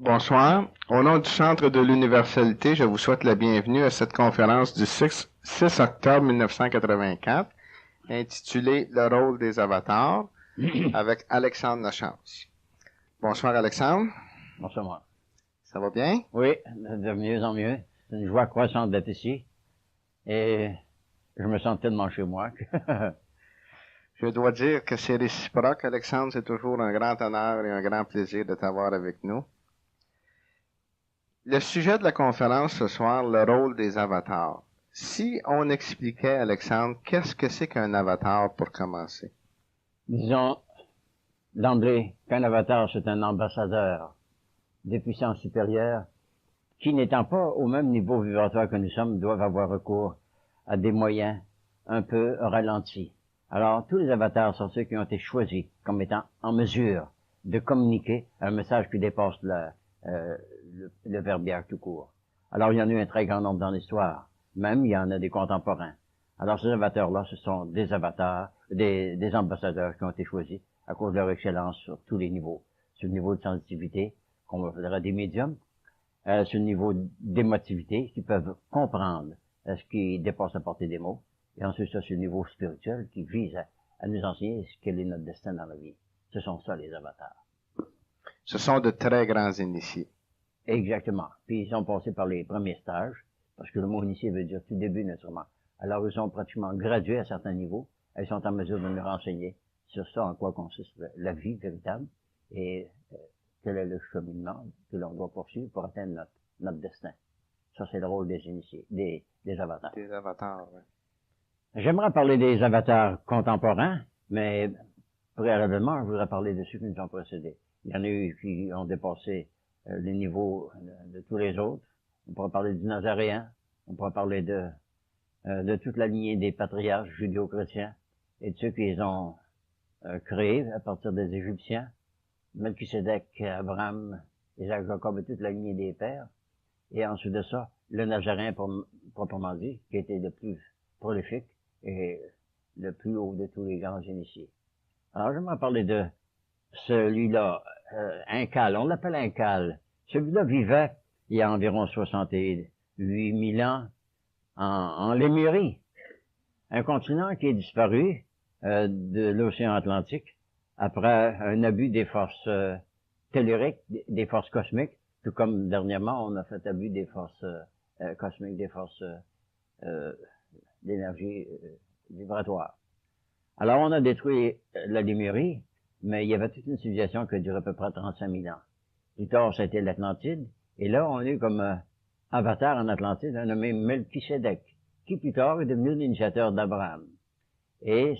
Bonsoir. Au nom du Centre de l'Universalité, je vous souhaite la bienvenue à cette conférence du 6 octobre 1984, intitulée « Le rôle des avatars » avec Alexandre Lachance. Bonsoir Alexandre. Bonsoir. Ça va bien? Oui, de mieux en mieux. C'est une joie croissante d'être ici. Et je me sens tellement chez moi que... Je dois dire que c'est réciproque, Alexandre. C'est toujours un grand honneur et un grand plaisir de t'avoir avec nous. Le sujet de la conférence ce soir, le rôle des avatars. Si on expliquait, Alexandre, qu'est-ce que c'est qu'un avatar pour commencer? Disons d'emblée qu'un avatar, c'est un ambassadeur des puissances supérieures qui, n'étant pas au même niveau vibratoire que nous sommes, doivent avoir recours à des moyens un peu ralentis. Alors, tous les avatars sont ceux qui ont été choisis comme étant en mesure de communiquer un message qui dépasse le verbiage tout court. Alors, il y en a eu un très grand nombre dans l'histoire. Même, il y en a des contemporains. Alors, ces avatars-là, ce sont des avatars, des ambassadeurs qui ont été choisis à cause de leur excellence sur tous les niveaux. Sur le niveau de sensibilité, qu'on appellera des médiums, sur le niveau d'émotivité, qui peuvent comprendre ce qui dépasse la portée des mots, et ensuite ça sur le niveau spirituel, qui vise à nous enseigner quel est notre destin dans la vie. Ce sont ça, les avatars. Ce sont de très grands initiés. Exactement. Puis ils sont passés par les premiers stages, parce que le mot initié veut dire tout début, naturellement. Alors ils sont pratiquement gradués à certains niveaux, ils sont en mesure de nous renseigner sur ça, en quoi consiste la vie véritable, et quel est le cheminement que l'on doit poursuivre pour atteindre notre destin. Ça, c'est le rôle des initiés, des avatars. Des avatars, oui. J'aimerais parler des avatars contemporains, mais préalablement, je voudrais parler de ceux qui nous ont précédés. Il y en a eu qui ont dépassé les niveaux de tous les autres. On pourrait parler du Nazaréen, on pourrait parler de toute la lignée des patriarches judéo-chrétiens et de ceux qui les ont créés à partir des Égyptiens, Melchisedec, Abraham, Isaac, Jacob et toute la lignée des pères. Et ensuite de ça, le Nazaréen proprement dit, qui était le plus prolifique et le plus haut de tous les grands initiés. Alors, je vais parler de celui-là, Incal, on l'appelle Incal. Celui-là vivait il y a environ 68 000 ans en Lémurie, un continent qui est disparu de l'océan Atlantique après un abus des forces telluriques, des forces cosmiques, tout comme dernièrement on a fait abus des forces cosmiques, des forces d'énergie vibratoire. Alors on a détruit la Lémurie, mais il y avait toute une civilisation qui a duré à peu près 35 000 ans. Plus tard, ça a été l'Atlantide, et là on a eu comme avatar en Atlantide un nommé Melchisedec, qui plus tard est devenu l'initiateur d'Abraham. Et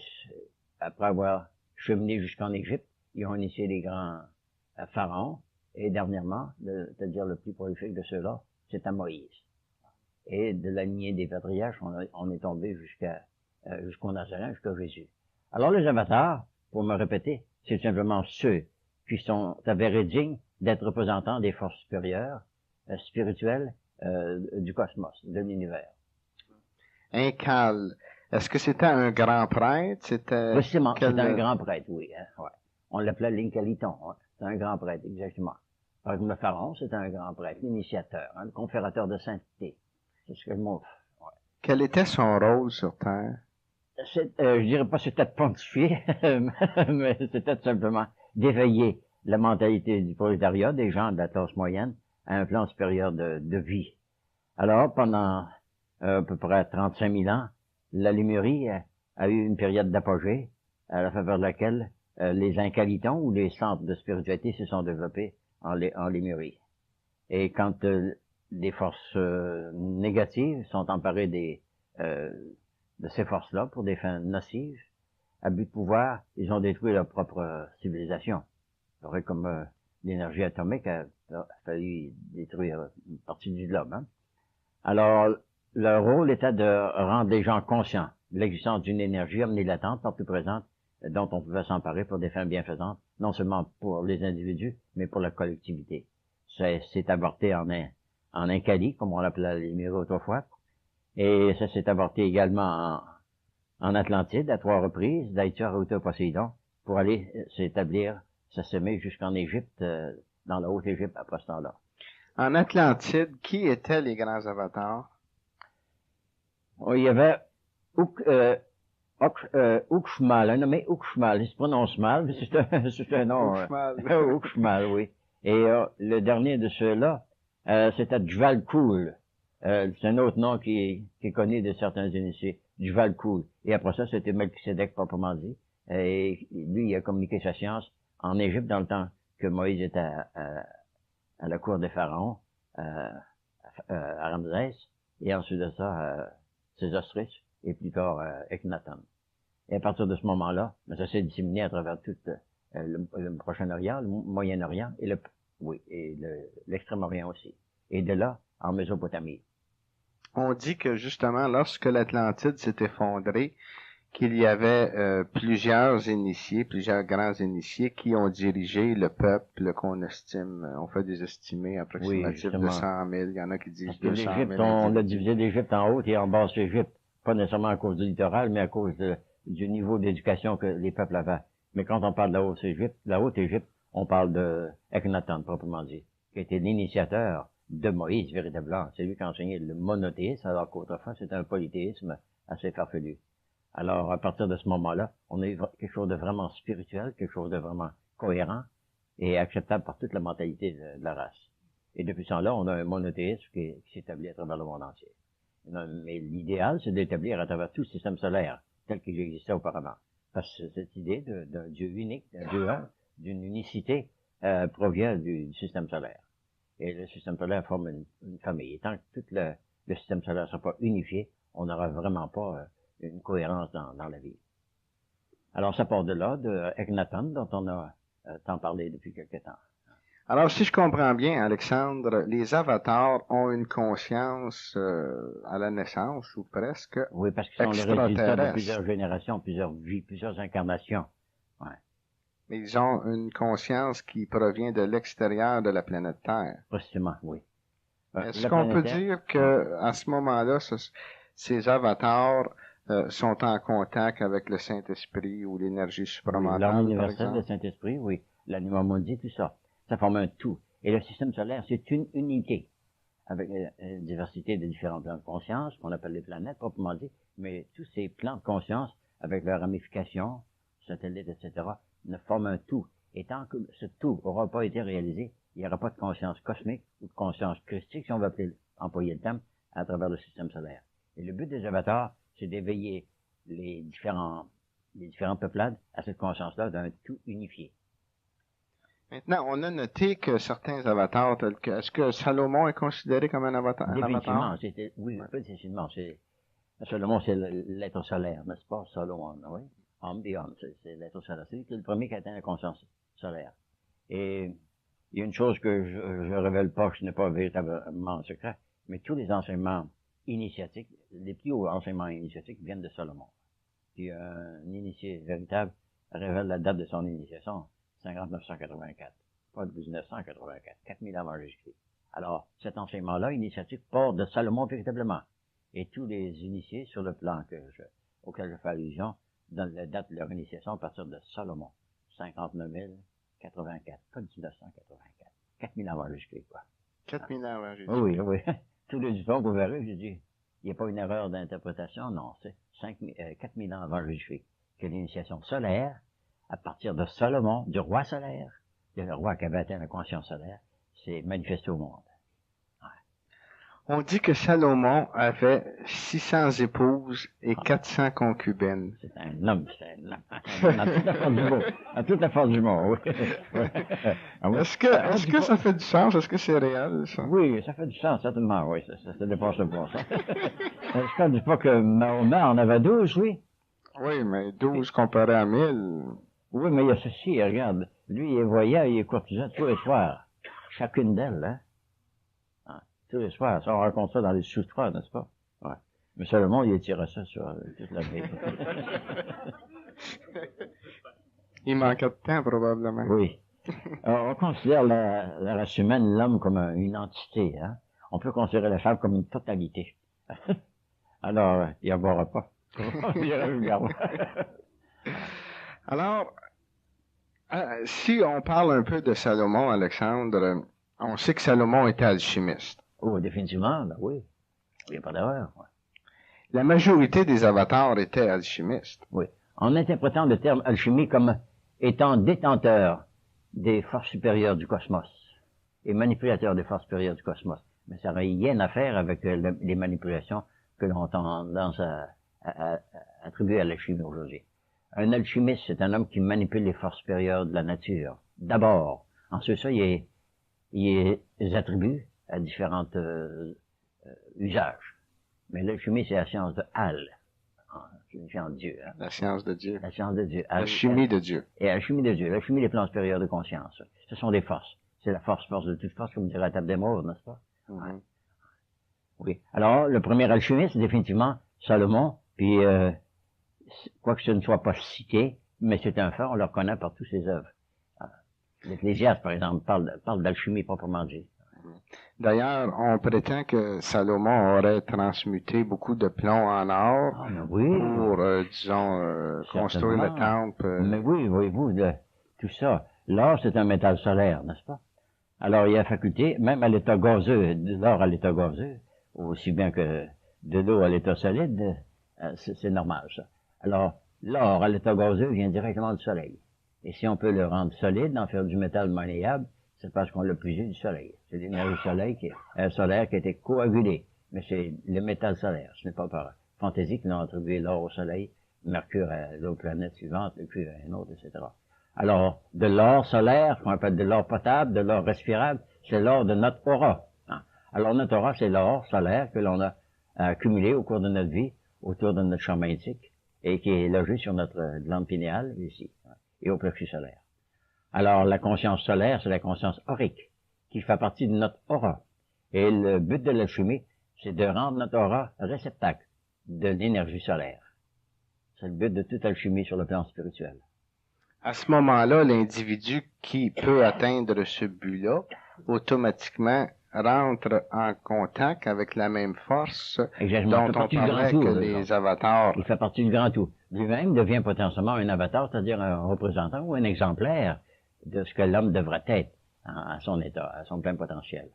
après avoir cheminé jusqu'en Égypte, ils ont initié les grands pharaons, et dernièrement, c'est-à-dire le plus prolifique de ceux-là, c'est à Moïse. Et de la lignée des patriarches, on est tombé jusqu'au Nazaréen, jusqu'à Jésus. Alors les avatars, pour me répéter, c'est simplement ceux qui sont avérés dignes d'être représentants des forces supérieures, spirituelles, du cosmos, de l'univers. Incal. Est-ce que c'était un grand prêtre? Précisément, c'était un grand prêtre, oui. Hein, ouais. On l'appelait l'Incaliton. Ouais. C'est un grand prêtre, exactement. Par exemple, le pharaon, c'est un grand prêtre, l'initiateur, le conférateur de sainteté. C'est ce que le mot. Ouais. Quel était son rôle sur Terre? Je dirais pas c'était de pontifier, mais c'était simplement d'éveiller la mentalité du prolétariat, des gens de la classe moyenne, à un plan supérieur de vie. Alors, pendant à peu près 35 000 ans, la Lémurie a eu une période d'apogée, à la faveur de laquelle les incalitons ou les centres de spiritualité se sont développés en Lémurie. Et quand les forces négatives sont emparées de ces forces-là pour des fins nocives, à but de pouvoir, ils ont détruit leur propre civilisation. C'est vrai comme l'énergie atomique a fallu détruire une partie du globe. Hein? Alors, leur rôle était de rendre les gens conscients de l'existence d'une énergie omnilatente, partout présente, dont on pouvait s'emparer pour des fins bienfaisantes, non seulement pour les individus, mais pour la collectivité. C'est avorté en Incali, comme on l'appelait les Lémurie autrefois, et ça s'est avorté également en Atlantide, à 3 reprises, d'Haïti à Poséidon, pour aller s'établir, s'assaimer jusqu'en Égypte, dans la Haute-Égypte après ce temps-là. En Atlantide, qui étaient les grands avatars? Il y avait Uxmal, un nommé Uxmal, il se prononce mal, mais c'est un nom. Uxmal, oui. Et le dernier de ceux-là, c'était Djvalkoul. C'est un autre nom qui est connu de certains initiés, Djvalkoul. Et après ça, c'était Melchisédek proprement dit. Et lui, il a communiqué sa science en Égypte dans le temps que Moïse était à la cour des pharaons, à Ramsès, et ensuite de ça, Sésostris, et plus tard Eknaton. Et à partir de ce moment-là, ça s'est disséminé à travers tout le Proche-Orient, le Moyen-Orient, et l'Extrême-Orient aussi. Et de là, en Mésopotamie. On dit que justement, lorsque l'Atlantide s'est effondrée, qu'il y avait plusieurs grands initiés qui ont dirigé le peuple qu'on estime, on fait des estimés approximatifs de 100 000, il y en a qui disent 200 000. On a divisé l'Égypte en haute et en basse Égypte, pas nécessairement à cause du littoral, mais à cause du niveau d'éducation que les peuples avaient. Mais quand on parle de la Haute-Égypte, on parle de Eknaton, proprement dit, qui était l'initiateur de Moïse, véritablement. C'est lui qui a enseigné le monothéisme, alors qu'autrefois, c'était un polythéisme assez farfelu. Alors, à partir de ce moment-là, on a eu quelque chose de vraiment spirituel, quelque chose de vraiment cohérent et acceptable par toute la mentalité de la race. Et depuis ce temps-là, on a un monothéisme qui s'établit à travers le monde entier. Mais l'idéal, c'est d'établir à travers tout le système solaire, tel qu'il existait auparavant. Parce que cette idée d'un Dieu unique, d'un Dieu un, d'une unicité, provient du système solaire. Et le système solaire forme une famille. Et tant que tout le système solaire ne sera pas unifié, on n'aura vraiment pas une cohérence dans la vie. Alors, ça part de là, de Eknaton, dont on a tant parlé depuis quelque temps. Alors, si je comprends bien, Alexandre, les avatars ont une conscience à la naissance, ou presque, oui, parce qu'ils sont les résultats de plusieurs générations, plusieurs vies, plusieurs incarnations. Ouais. Mais ils ont une conscience qui provient de l'extérieur de la planète Terre. Précisément, oui. Est-ce qu'on peut dire que à ce moment-là, ces avatars sont en contact avec le Saint-Esprit ou l'énergie supramentale, l'âme universelle, le Saint-Esprit, oui. L'anima mundi, tout ça. Ça forme un tout. Et le système solaire, c'est une unité, avec une diversité de différents plans de conscience, qu'on appelle les planètes, proprement dit, mais tous ces plans de conscience, avec leurs ramifications, satellites, etc., ne forment un tout. Et tant que ce tout n'aura pas été réalisé, il n'y aura pas de conscience cosmique ou de conscience christique, si on veut employer le terme, à travers le système solaire. Et le but des avatars, c'est d'éveiller les différentes peuplades à cette conscience-là d'un tout unifié. Maintenant, on a noté que certains avatars, est-ce que Salomon est considéré comme un avatar? Définitivement, oui, définitivement. Salomon, c'est l'être solaire, n'est-ce pas? Salomon, oui. Homme des hommes, c'est l'être solaire. C'est lui qui est le premier qui atteint la conscience solaire. Et il y a une chose que je révèle pas, que ce n'est pas véritablement secret, mais tous les enseignements initiatiques, les plus hauts enseignements initiatiques viennent de Salomon. Puis un initié véritable révèle la date de son initiation, 5984, pas de 1984, 4000 avant Jésus-Christ. Alors, cet enseignement-là, initiatique, part de Salomon véritablement. Et tous les initiés sur le plan auquel je fais allusion, donnent la date de leur initiation à partir de Salomon, 59 084, pas 1984, 4000 avant Jésus-Christ, quoi. 4000 ans avant Jésus-Christ. Oui, oui. Tous les histoires que vous verrez, je dis, il n'y a pas une erreur d'interprétation, non, c'est 4000 ans avant Jésus-Christ, que l'initiation solaire, à partir de Salomon, du roi solaire, le roi qui avait atteint la conscience solaire, s'est manifesté au monde. On dit que Salomon avait 600 épouses et 400 concubines. C'est un homme. À toute la force du mot, oui. Est-ce que ça fait du sens? Est-ce que c'est réel, ça? Oui, ça fait du sens, certainement, oui. Ça dépasse le bon sens. Est-ce qu'on ne dit pas que Mahomet en avait 12, oui? Oui, mais 12 comparé à 1000. Oui, mais il y a ceci, regarde. Lui, il voyait, il courtisait tous les soirs. Chacune d'elles, hein. Tous les soirs, ça, on raconte ça dans les sous-trois, n'est-ce pas? Ouais. Mais Salomon, il tirait ça sur toute la vie. Il manquait de temps, probablement. Oui. Alors, on considère la race humaine, l'homme, comme une entité, hein. On peut considérer la femme comme une totalité. Alors, il n'y en aura pas. Alors, Si on parle un peu de Salomon, Alexandre, on sait que Salomon était alchimiste. Oh, définitivement, ben oui. Il n'y a pas d'erreur. Ouais. La majorité des avatars étaient alchimistes. Oui. En interprétant le terme alchimie comme étant détenteur des forces supérieures du cosmos et manipulateur des forces supérieures du cosmos. Mais ça n'a rien à faire avec les manipulations que l'on tendance à attribuer à l'alchimie aujourd'hui. Un alchimiste, c'est un homme qui manipule les forces supérieures de la nature. D'abord. Ensuite, ça, il les attribue à différents usages. Mais l'alchimie, c'est la science de Al. C'est une science de Dieu. Hein? La science de Dieu. La science de Dieu. La chimie de Dieu. Et la chimie de Dieu. La chimie des plans supérieurs de conscience. Ce sont des forces. C'est la force de toute force, comme dirait la table d'émeraude, n'est-ce pas? Mm-hmm. Oui. Alors, le premier alchimiste, c'est définitivement Salomon. Puis, quoique ce ne soit pas cité, mais c'est un fait, on le reconnaît par toutes ses œuvres. L'Ecclésiaste, par exemple, parle d'alchimie proprement dit. D'ailleurs, on prétend que Salomon aurait transmuté beaucoup de plomb en or pour, disons, construire le temple. Mais oui, voyez-vous, tout ça. L'or, c'est un métal solaire, n'est-ce pas? Alors, il y a faculté, même à l'état gazeux, de l'or à l'état gazeux, aussi bien que de l'eau à l'état solide, c'est normal, ça. Alors, l'or à l'état gazeux vient directement du soleil. Et si on peut le rendre solide, en faire du métal malléable, c'est parce qu'on l'a puisé du soleil. C'est l'énergie solaire qui a été coagulée. Mais c'est le métal solaire. Ce n'est pas par fantaisie qu'ils ont attribué l'or au soleil, Mercure à l'autre planète suivante, et puis à une autre, etc. Alors, de l'or solaire, qu'on appelle de l'or potable, de l'or respirable, c'est l'or de notre aura. Hein? Alors, notre aura, c'est l'or solaire que l'on a accumulé au cours de notre vie, autour de notre champ magnétique, et qui est logé sur notre glande pinéale, ici, hein, et au plexus solaire. Alors, la conscience solaire, c'est la conscience aurique, qui fait partie de notre aura. Et le but de l'alchimie, c'est de rendre notre aura réceptacle de l'énergie solaire. C'est le but de toute alchimie sur le plan spirituel. À ce moment-là, l'individu qui peut atteindre ce but-là, automatiquement rentre en contact avec la même force dont on parlait que les avatars. Il fait partie du grand tout. Lui-même devient potentiellement un avatar, c'est-à-dire un représentant ou un exemplaire de ce que l'homme devrait être à son état, à son plein potentiel.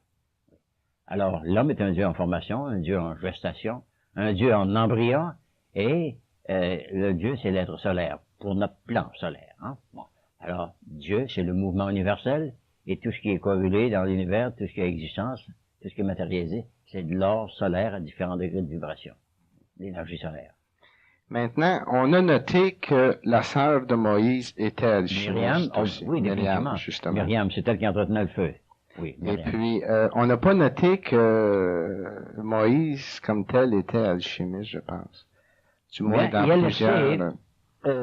Alors, l'homme est un Dieu en formation, un Dieu en gestation, un Dieu en embryon, et le Dieu, c'est l'être solaire, pour notre plan solaire. Hein? Bon. Alors, Dieu, c'est le mouvement universel, et tout ce qui est coagulé dans l'univers, tout ce qui a existence, tout ce qui est matérialisé, c'est de l'or solaire à différents degrés de vibration, l'énergie solaire. Maintenant, on a noté que la sœur de Moïse était alchimiste aussi. Oui, Myriam, justement. Myriam, c'est elle qui entretenait le feu. Oui, et puis, on n'a pas noté que Moïse, comme tel, était alchimiste, je pense. Du moins, dans plusieurs...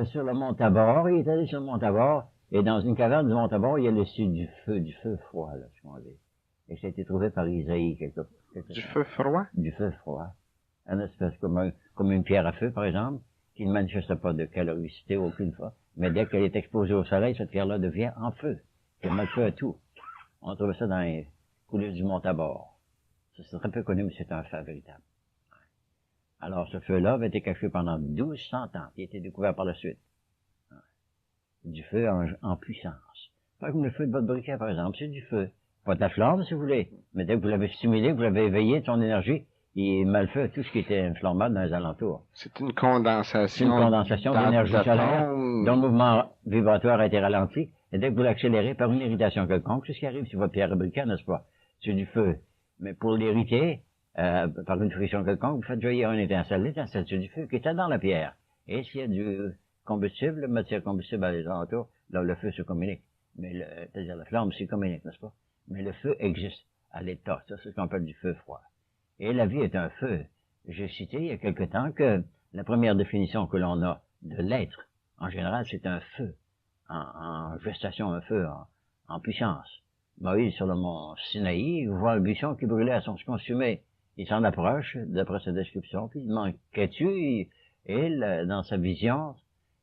sur le mont Tabor, il est allé sur le mont Tabor, et dans une caverne du mont Tabor, il a laissé du feu froid, là, ce qu'on dit. Et ça a été trouvé par Isaïe, quelque Du feu froid? Du feu froid. Une espèce comme une pierre à feu, par exemple, qui ne manifeste pas de caloricité aucune fois, mais dès qu'elle est exposée au soleil, cette pierre-là devient en feu. Elle met le feu à tout. On trouve ça dans les coulisses du mont Tabor. C'est très peu connu, mais c'est un fait véritable. Alors, ce feu-là avait été caché pendant 1200 ans. Il a été découvert par la suite. Du feu en puissance. Pas comme le feu de votre briquet, par exemple. C'est du feu. Pas de la flamme, si vous voulez. Mais dès que vous l'avez stimulé, vous l'avez éveillé de son énergie, il met le feu à tout ce qui était inflammable dans les alentours. C'est une condensation. C'est une condensation d'énergie solaire dont le mouvement vibratoire a été ralenti. Et dès que vous l'accélérez par une irritation quelconque, c'est ce qui arrive sur votre pierre à briquet, n'est-ce pas? C'est du feu. Mais pour l'irriter, par une friction quelconque, vous faites jaillir une étincelle. L'étincelle, c'est du feu qui était dans la pierre. Et s'il y a du combustible, matière combustible à les alentours, là, le feu se communique. Mais c'est-à-dire la flamme s'y communique, n'est-ce pas? Mais le feu existe à l'état. Ça, c'est ce qu'on appelle du feu froid. Et la vie est un feu. J'ai cité il y a quelque temps que la première définition que l'on a de l'être, en général, c'est un feu. En gestation, un feu en puissance. Moïse, sur le mont Sinaï, voit le buisson qui brûlait à son consumé. Il s'en approche, d'après sa description, puis il demande « Qu'es-tu » Et dans sa vision,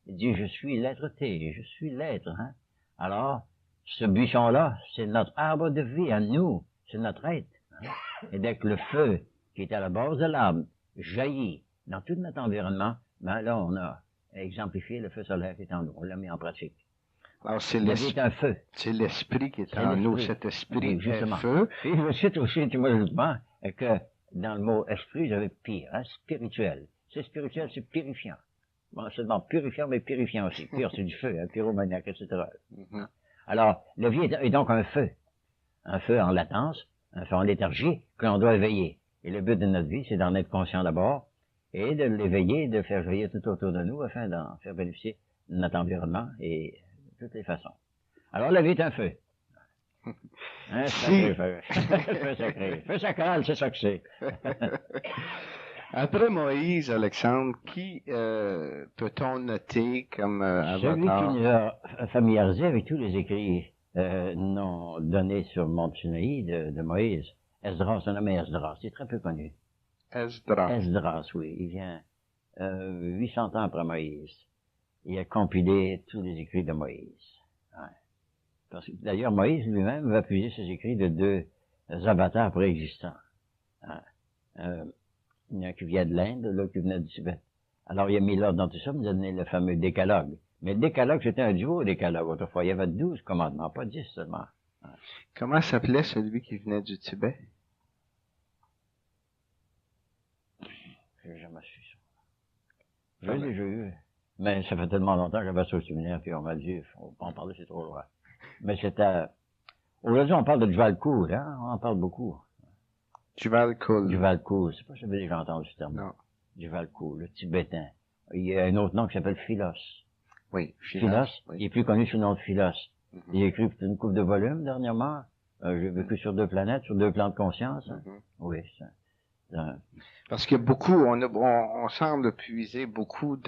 il dit « Je suis l'être T, je suis l'être. Hein? » Alors, ce buisson-là, c'est notre arbre de vie à nous, c'est notre être. Hein? Et dès que le feu, qui est à la base de l'arbre, jaillit dans tout notre environnement, ben là, on a exemplifié le feu solaire qui est en nous, on l'a mis en pratique. Alors, c'est La vie est un feu. c'est l'esprit qui est C'est en nous. l'esprit. Cet esprit Oui, est justement. feu. Et je cite aussi étymologiquement que dans le mot esprit, j'avais pire, hein, spirituel. C'est spirituel, c'est purifiant. Bon, seulement purifiant, mais purifiant aussi. Pur, c'est du feu, hein, pyromaniaque, etc. Mhm. Alors, la vie est donc un feu en latence, un feu en léthargie, que l'on doit éveiller. Et le but de notre vie, c'est d'en être conscient d'abord, et de l'éveiller, de faire jaillir tout autour de nous, afin d'en faire bénéficier notre environnement et de toutes les façons. Alors, la vie est un feu. Un sacré feu. Feu sacré. Feu sacral, c'est ça que c'est. Après Moïse, Alexandre, qui peut-on noter comme Celui qui avatar? nous a familiarisé avec tous les écrits non donnés sur le mont Sinaï de Moïse, Esdras, un nommé Esdras, c'est très peu connu. Esdras. Esdras, oui, il vient 800 ans après Moïse. Il a compilé tous les écrits de Moïse. Ouais. Parce que, d'ailleurs, Moïse lui-même va puiser ses écrits de deux avatars préexistants. Ouais. Il y en a qui vient de l'Inde, l'autre qui venait du Tibet. Alors, il a mis l'ordre dans tout ça, il nous a donné le fameux décalogue. Mais le décalogue, c'était un duo décalogue. Autrefois, il y avait 12 commandements, pas 10 seulement. Ouais. Comment s'appelait celui qui venait du Tibet? J'ai jamais su ça. Je l'ai déjà eu. Mais ça fait tellement longtemps que j'avais ça au séminaire, puis on m'a dit, faut pas en parler, c'est trop loin. Mais c'était... Aujourd'hui, on parle de Djvalkoul, hein? On en parle beaucoup. Djvalkoul. Djvalkoul, je sais pas si j'avais déjà entendu ce terme. Non. Djvalkoul, le tibétain. Il y a un autre nom qui s'appelle Philos. Oui, Philos, oui. il est plus connu sous le nom de Philos. Mhm. Il a écrit une couple de volumes dernièrement. J'ai vécu sur deux planètes, sur deux plans de conscience. Hein. Mhm. Oui, ça. Parce qu'il y a beaucoup, on semble puiser beaucoup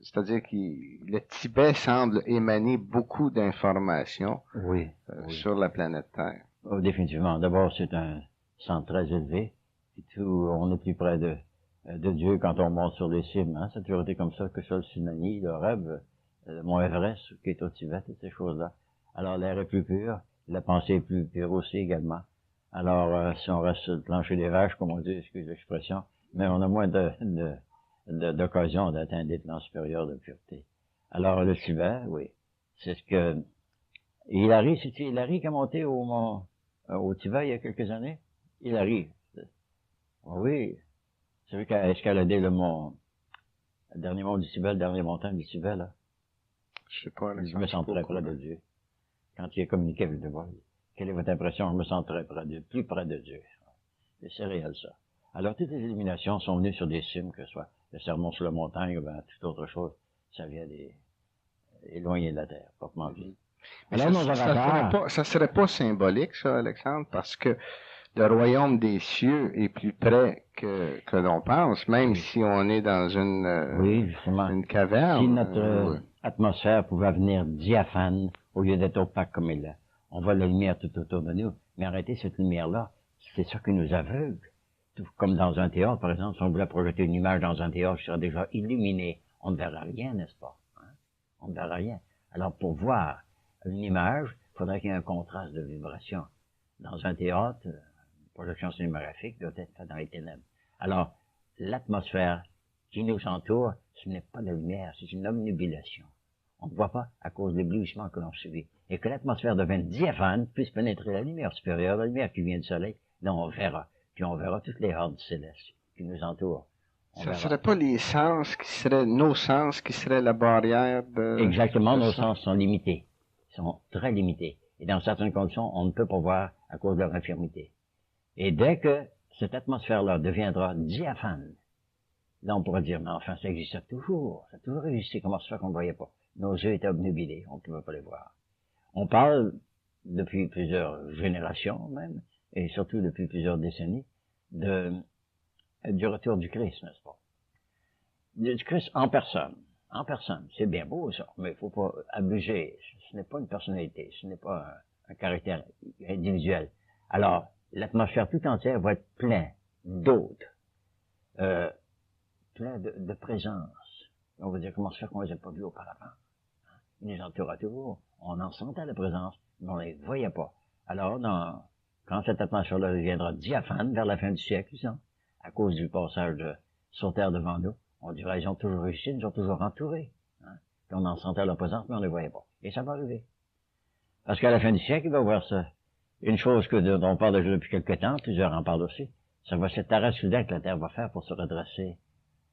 c'est-à-dire que le Tibet semble émaner beaucoup d'informations Oui, sur la planète Terre. Oh, définitivement. D'abord, c'est un centre très élevé. Et tout, on est plus près de Dieu quand on monte sur les cimes. Hein. Ça a toujours été comme ça, que ce soit le Sinani, le rêve, le mont Everest, qui est au Tibet, toutes ces choses-là. Alors, l'air est plus pur, la pensée est plus pure aussi également. Alors, si on reste sur le plancher des vaches, comme on dit, excuse l'expression, mais on a moins d'occasion d'atteindre des plans supérieurs de pureté. Alors, le Tibet, oui, c'est ce que... Hilary, c'est-tu Hilary qui a monté au Tibet il y a quelques années? Hilary. Oui. C'est lui qui a escaladé le dernier mont du Tibet, le dernier montagne du Tibet, là. Je sais pas. Je me sens très près de Dieu. Quand il a communiqué avec le voile. Quelle est votre impression? Je me sens très plus près de Dieu. Et c'est réel, ça. Alors, toutes les illuminations sont venues sur des cimes, que ce soit le sermon sur la montagne ou bien toute autre chose. Ça vient éloigné de la terre, proprement dit. Mais Alors, ça serait pas symbolique, ça, Alexandre, parce que le royaume des cieux est plus près que l'on pense, même si on est dans une caverne. Si notre atmosphère pouvait venir diaphane au lieu d'être opaque comme elle est. On voit la lumière tout autour de nous, mais arrêtez cette lumière-là, c'est ça qui nous aveugle. Tout comme dans un théâtre, par exemple, si on voulait projeter une image dans un théâtre qui serait déjà illuminé, on ne verra rien, n'est-ce pas? Hein? On ne verra rien. Alors, pour voir une image, il faudrait qu'il y ait un contraste de vibration. Dans un théâtre, une projection cinématographique doit être faite dans les ténèbres. Alors, l'atmosphère qui nous entoure, ce n'est pas la lumière, c'est une obnubilation. On ne voit pas à cause de l'éblouissement que l'on subit. Et que l'atmosphère devienne diaphane, puisse pénétrer la lumière supérieure, la lumière qui vient du soleil, là on verra. Puis on verra toutes les hordes célestes qui nous entourent. Ça ne serait pas nos sens qui seraient la barrière de... Exactement, nos sens sont limités. Ils sont très limités. Et dans certaines conditions, on ne peut pas voir à cause de leur infirmité. Et dès que cette atmosphère-là deviendra diaphane, là on pourra dire, mais enfin, ça existait toujours. Ça a toujours existé. Comment se fait qu'on ne voyait pas? Nos yeux étaient obnubilés. On ne pouvait pas les voir. On parle, depuis plusieurs générations même, et surtout depuis plusieurs décennies, du retour du Christ, n'est-ce pas? Du Christ en personne. En personne. C'est bien beau, ça, mais il faut pas abuser. Ce n'est pas une personnalité. Ce n'est pas un caractère individuel. Alors, l'atmosphère tout entière va être pleine d'autres, plein de présence. On va dire, comment se fait qu'on les a pas vus auparavant? Ils nous entouraient toujours. On en sentait la présence, mais on les voyait pas. Alors, quand cette atmosphère-là deviendra diaphane vers la fin du siècle, ça, à cause du passage sur Terre devant nous, on dirait, ils ont toujours réussi, ils nous ont toujours entourés. Hein? On en sentait la présence, mais on ne les voyait pas. Et ça va arriver. Parce qu'à la fin du siècle, il va y avoir ça. Une chose dont on parle déjà depuis quelque temps, plusieurs en parlent aussi, ça va cet arrêt soudain que la Terre va faire pour se redresser.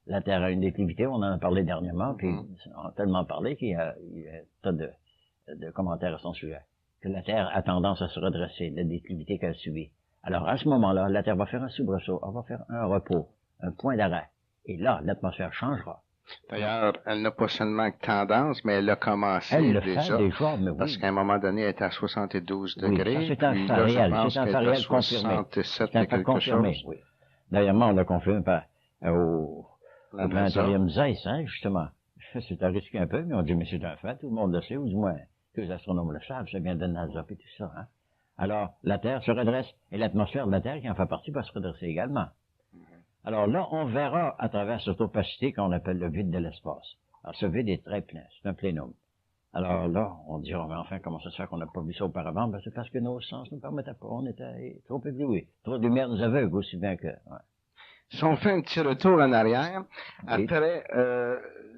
La Terre a une déclivité, on en a parlé dernièrement, puis on a tellement parlé qu'il y a tas de commentaires à son sujet. Que la Terre a tendance à se redresser, la déclivité qu'elle subit. Alors, à ce moment-là, la Terre va faire un soubresaut, elle va faire un repos, un point d'arrêt. Et là, l'atmosphère changera. D'ailleurs, elle n'a pas seulement tendance, mais elle a commencé Elle le déjà. fait déjà, mais oui. Parce qu'à un moment donné, elle était à 72 Oui, degrés. ça, c'est un puis fait là, je réel, pense c'est un qu'elle fait est à réel confirmé. 67 C'est un et fait quelque confirmé, chose. oui. D'ailleurs, on l'a confirmé au La planétarium Zeiss, hein, justement. C'est à risquer un peu, mais on dit, mais c'est un fait, tout le monde le sait, ou du moins, tous les astronomes le savent, ça vient de NASA et tout ça, hein. Alors, la Terre se redresse, et l'atmosphère de la Terre, qui en fait partie, va se redresser également. Alors là, on verra à travers cette opacité qu'on appelle le vide de l'espace. Alors, ce vide est très plein, c'est un plénum. Alors là, on dira, mais enfin, comment ça se fait qu'on n'a pas vu ça auparavant? Ben, c'est parce que nos sens ne nous permettaient pas, on était trop éblouis. Trop de lumière nous aveugle, aussi bien que... Ouais. Si on fait un petit retour en arrière, Oui. après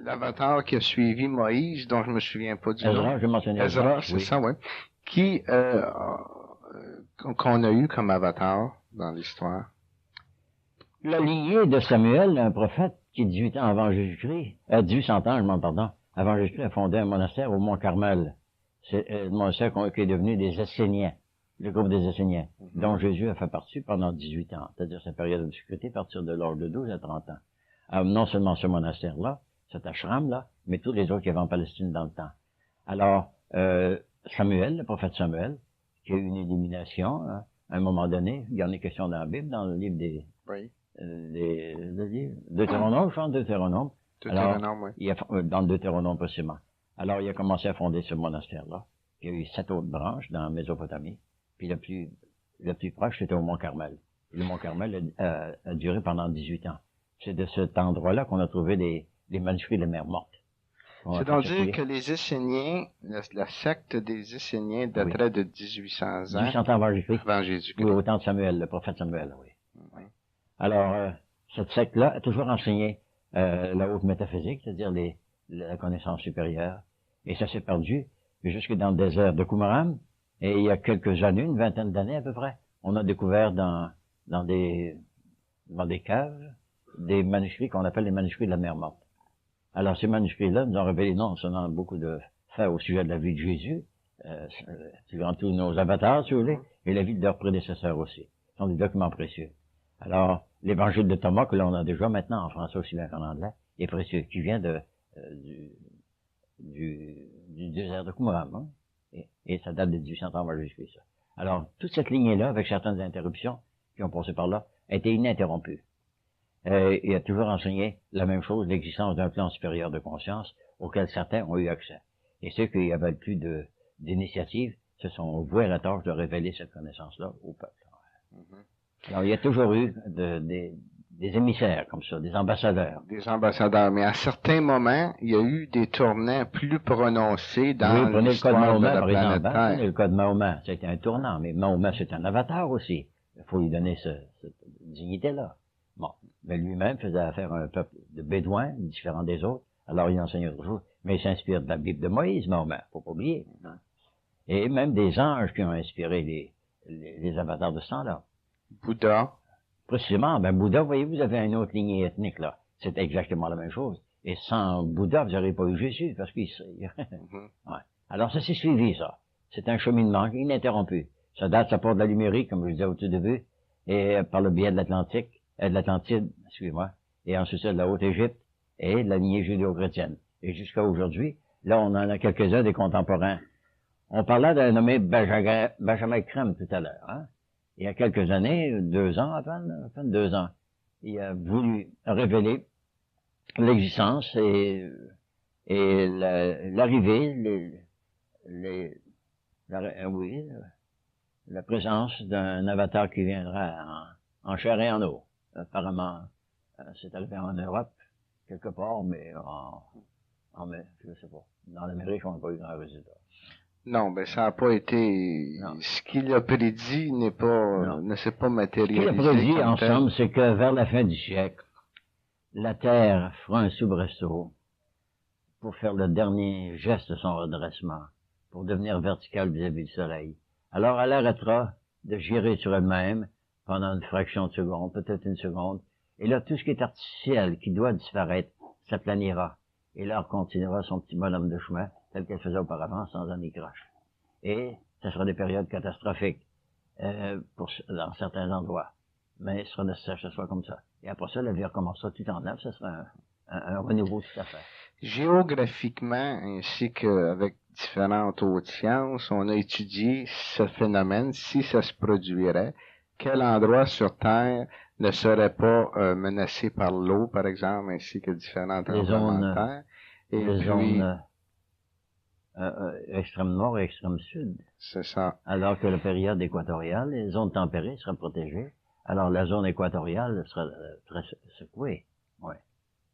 l'avatar qui a suivi Moïse, dont je me souviens pas du nom. Ezra, j'ai mentionné Ezra, c'est oui. ça, oui. Qui qu'on a eu comme avatar dans l'histoire. La lignée de Samuel, un prophète qui, 18 ans avant Jésus-Christ, 1800 ans, je m'en pardon, avant Jésus-Christ, a fondé un monastère au Mont Carmel. C'est le monastère qui est devenu des Esséniens, le groupe des Esséniens, dont Jésus a fait partie pendant 18 ans, c'est-à-dire sa période d'obscurité à partir de l'âge de 12 à 30 ans. Alors, non seulement ce monastère-là, cet ashram-là, mais tous les autres qui avaient en Palestine dans le temps. Alors, Samuel, le prophète Samuel, qui a eu une illumination, hein, à un moment donné, il y en a question dans la Bible, dans le livre des... Oui. Deutéronome, je pense, Deutéronome. Deutéronome, oui. Il a, dans le Deutéronome, possiblement. Alors, il a commencé à fonder ce monastère-là. Il y a eu 7 autres branches dans la Mésopotamie. Puis le plus proche, c'était au Mont Carmel. Et le Mont Carmel a duré pendant 18 ans. C'est de cet endroit-là qu'on a trouvé les manuscrits de la mer morte. C'est donc dire que les Esséniens, la secte des Esséniens daterait de 1800 ans. 1800 ans avant Jésus-Christ. Avant Jésus-Christ. Oui, au temps de Samuel, le prophète Samuel, oui. Alors, cette secte-là a toujours enseigné la haute métaphysique, c'est-à-dire la connaissance supérieure. Et ça s'est perdu jusque dans le désert de Qumran. Et il y a quelques années, une vingtaine d'années à peu près, on a découvert dans des caves des manuscrits qu'on appelle les manuscrits de la mer morte. Alors, ces manuscrits-là nous ont révélé non seulement beaucoup de faits au sujet de la vie de Jésus, suivant tous nos avatars, si vous voulez, et la vie de leurs prédécesseurs aussi. Ce sont des documents précieux. Alors, l'évangile de Thomas, que l'on a déjà maintenant en français aussi bien qu'en anglais, est précieux, qui vient du désert de Qumran, hein? Et ça date de 1800 ans avant Jésus-Christ, ça. Alors, toute cette lignée-là, avec certaines interruptions qui ont passé par là, a été ininterrompue. Il a toujours enseigné la même chose, l'existence d'un plan supérieur de conscience auquel certains ont eu accès. Et ceux qui avaient plus d'initiative se sont voués à la tâche de révéler cette connaissance-là au peuple. Alors, il y a toujours eu des émissaires comme ça, des ambassadeurs. Des ambassadeurs, mais à certains moments, il y a eu des tournants plus prononcés dans l'histoire de la planète Terre. Prenez le cas de Mahomet, c'était un tournant, mais Mahomet c'est un avatar aussi. Il faut lui donner cette dignité-là. Bon, mais lui-même faisait affaire à un peuple de bédouins, différent des autres, alors il enseignait autre chose, mais il s'inspire de la Bible de Moïse, Mahomet, faut pas oublier. Et même des anges qui ont inspiré les avatars de ce temps-là. Bouddha. Précisément, Bouddha, voyez, vous avez une autre lignée ethnique, là. C'est exactement la même chose. Et sans Bouddha, vous n'aurez pas eu Jésus, parce qu'il... Ouais. Alors, ça s'est suivi, ça. C'est un cheminement ininterrompu. Ça part de la Lumérique, comme je disais au tout début, et par le biais de l'Atlantide, excusez-moi, et ensuite de la Haute-Égypte, et de la lignée judéo-chrétienne. Et jusqu'à aujourd'hui, là, on en a quelques-uns des contemporains. On parlait d'un nommé Benjamin Crème tout à l'heure, hein. Il y a quelques années, 2 ans à peine 2 ans, il a voulu révéler l'existence et l'arrivée, la présence d'un avatar qui viendra en chair et en eau. Apparemment, c'est arrivé en Europe, quelque part, mais je sais pas. Dans l'Amérique, on n'a pas eu grand résultat. Non, ben ça n'a pas été... Non. Ce qu'il a prédit ne s'est pas matérialisé. Ce qu'il a prédit, en somme, c'est que vers la fin du siècle, la Terre fera un soubresaut, pour faire le dernier geste de son redressement, pour devenir verticale vis-à-vis du soleil. Alors, elle arrêtera de girer sur elle-même pendant une fraction de seconde, peut-être une seconde, et là, tout ce qui est artificiel, qui doit disparaître, s'aplanira. Et là, elle continuera son petit bonhomme de chemin, tel qu'elle faisait auparavant, sans anicroche. Et ce sera des périodes catastrophiques, dans certains endroits. Mais il sera nécessaire que ce soit comme ça. Et après ça, la vie recommencera tout en neuf, ce sera un renouveau tout à fait. Géographiquement, ainsi qu'avec différentes hautes sciences, on a étudié ce phénomène, si ça se produirait, quel endroit sur Terre ne serait pas menacé par l'eau, par exemple, ainsi que différents tremblements de terre. Et les puis, zones extrême nord et extrême sud. C'est ça. Alors que la période équatoriale, les zones tempérées seraient protégées. Alors la zone équatoriale serait secouée. Oui.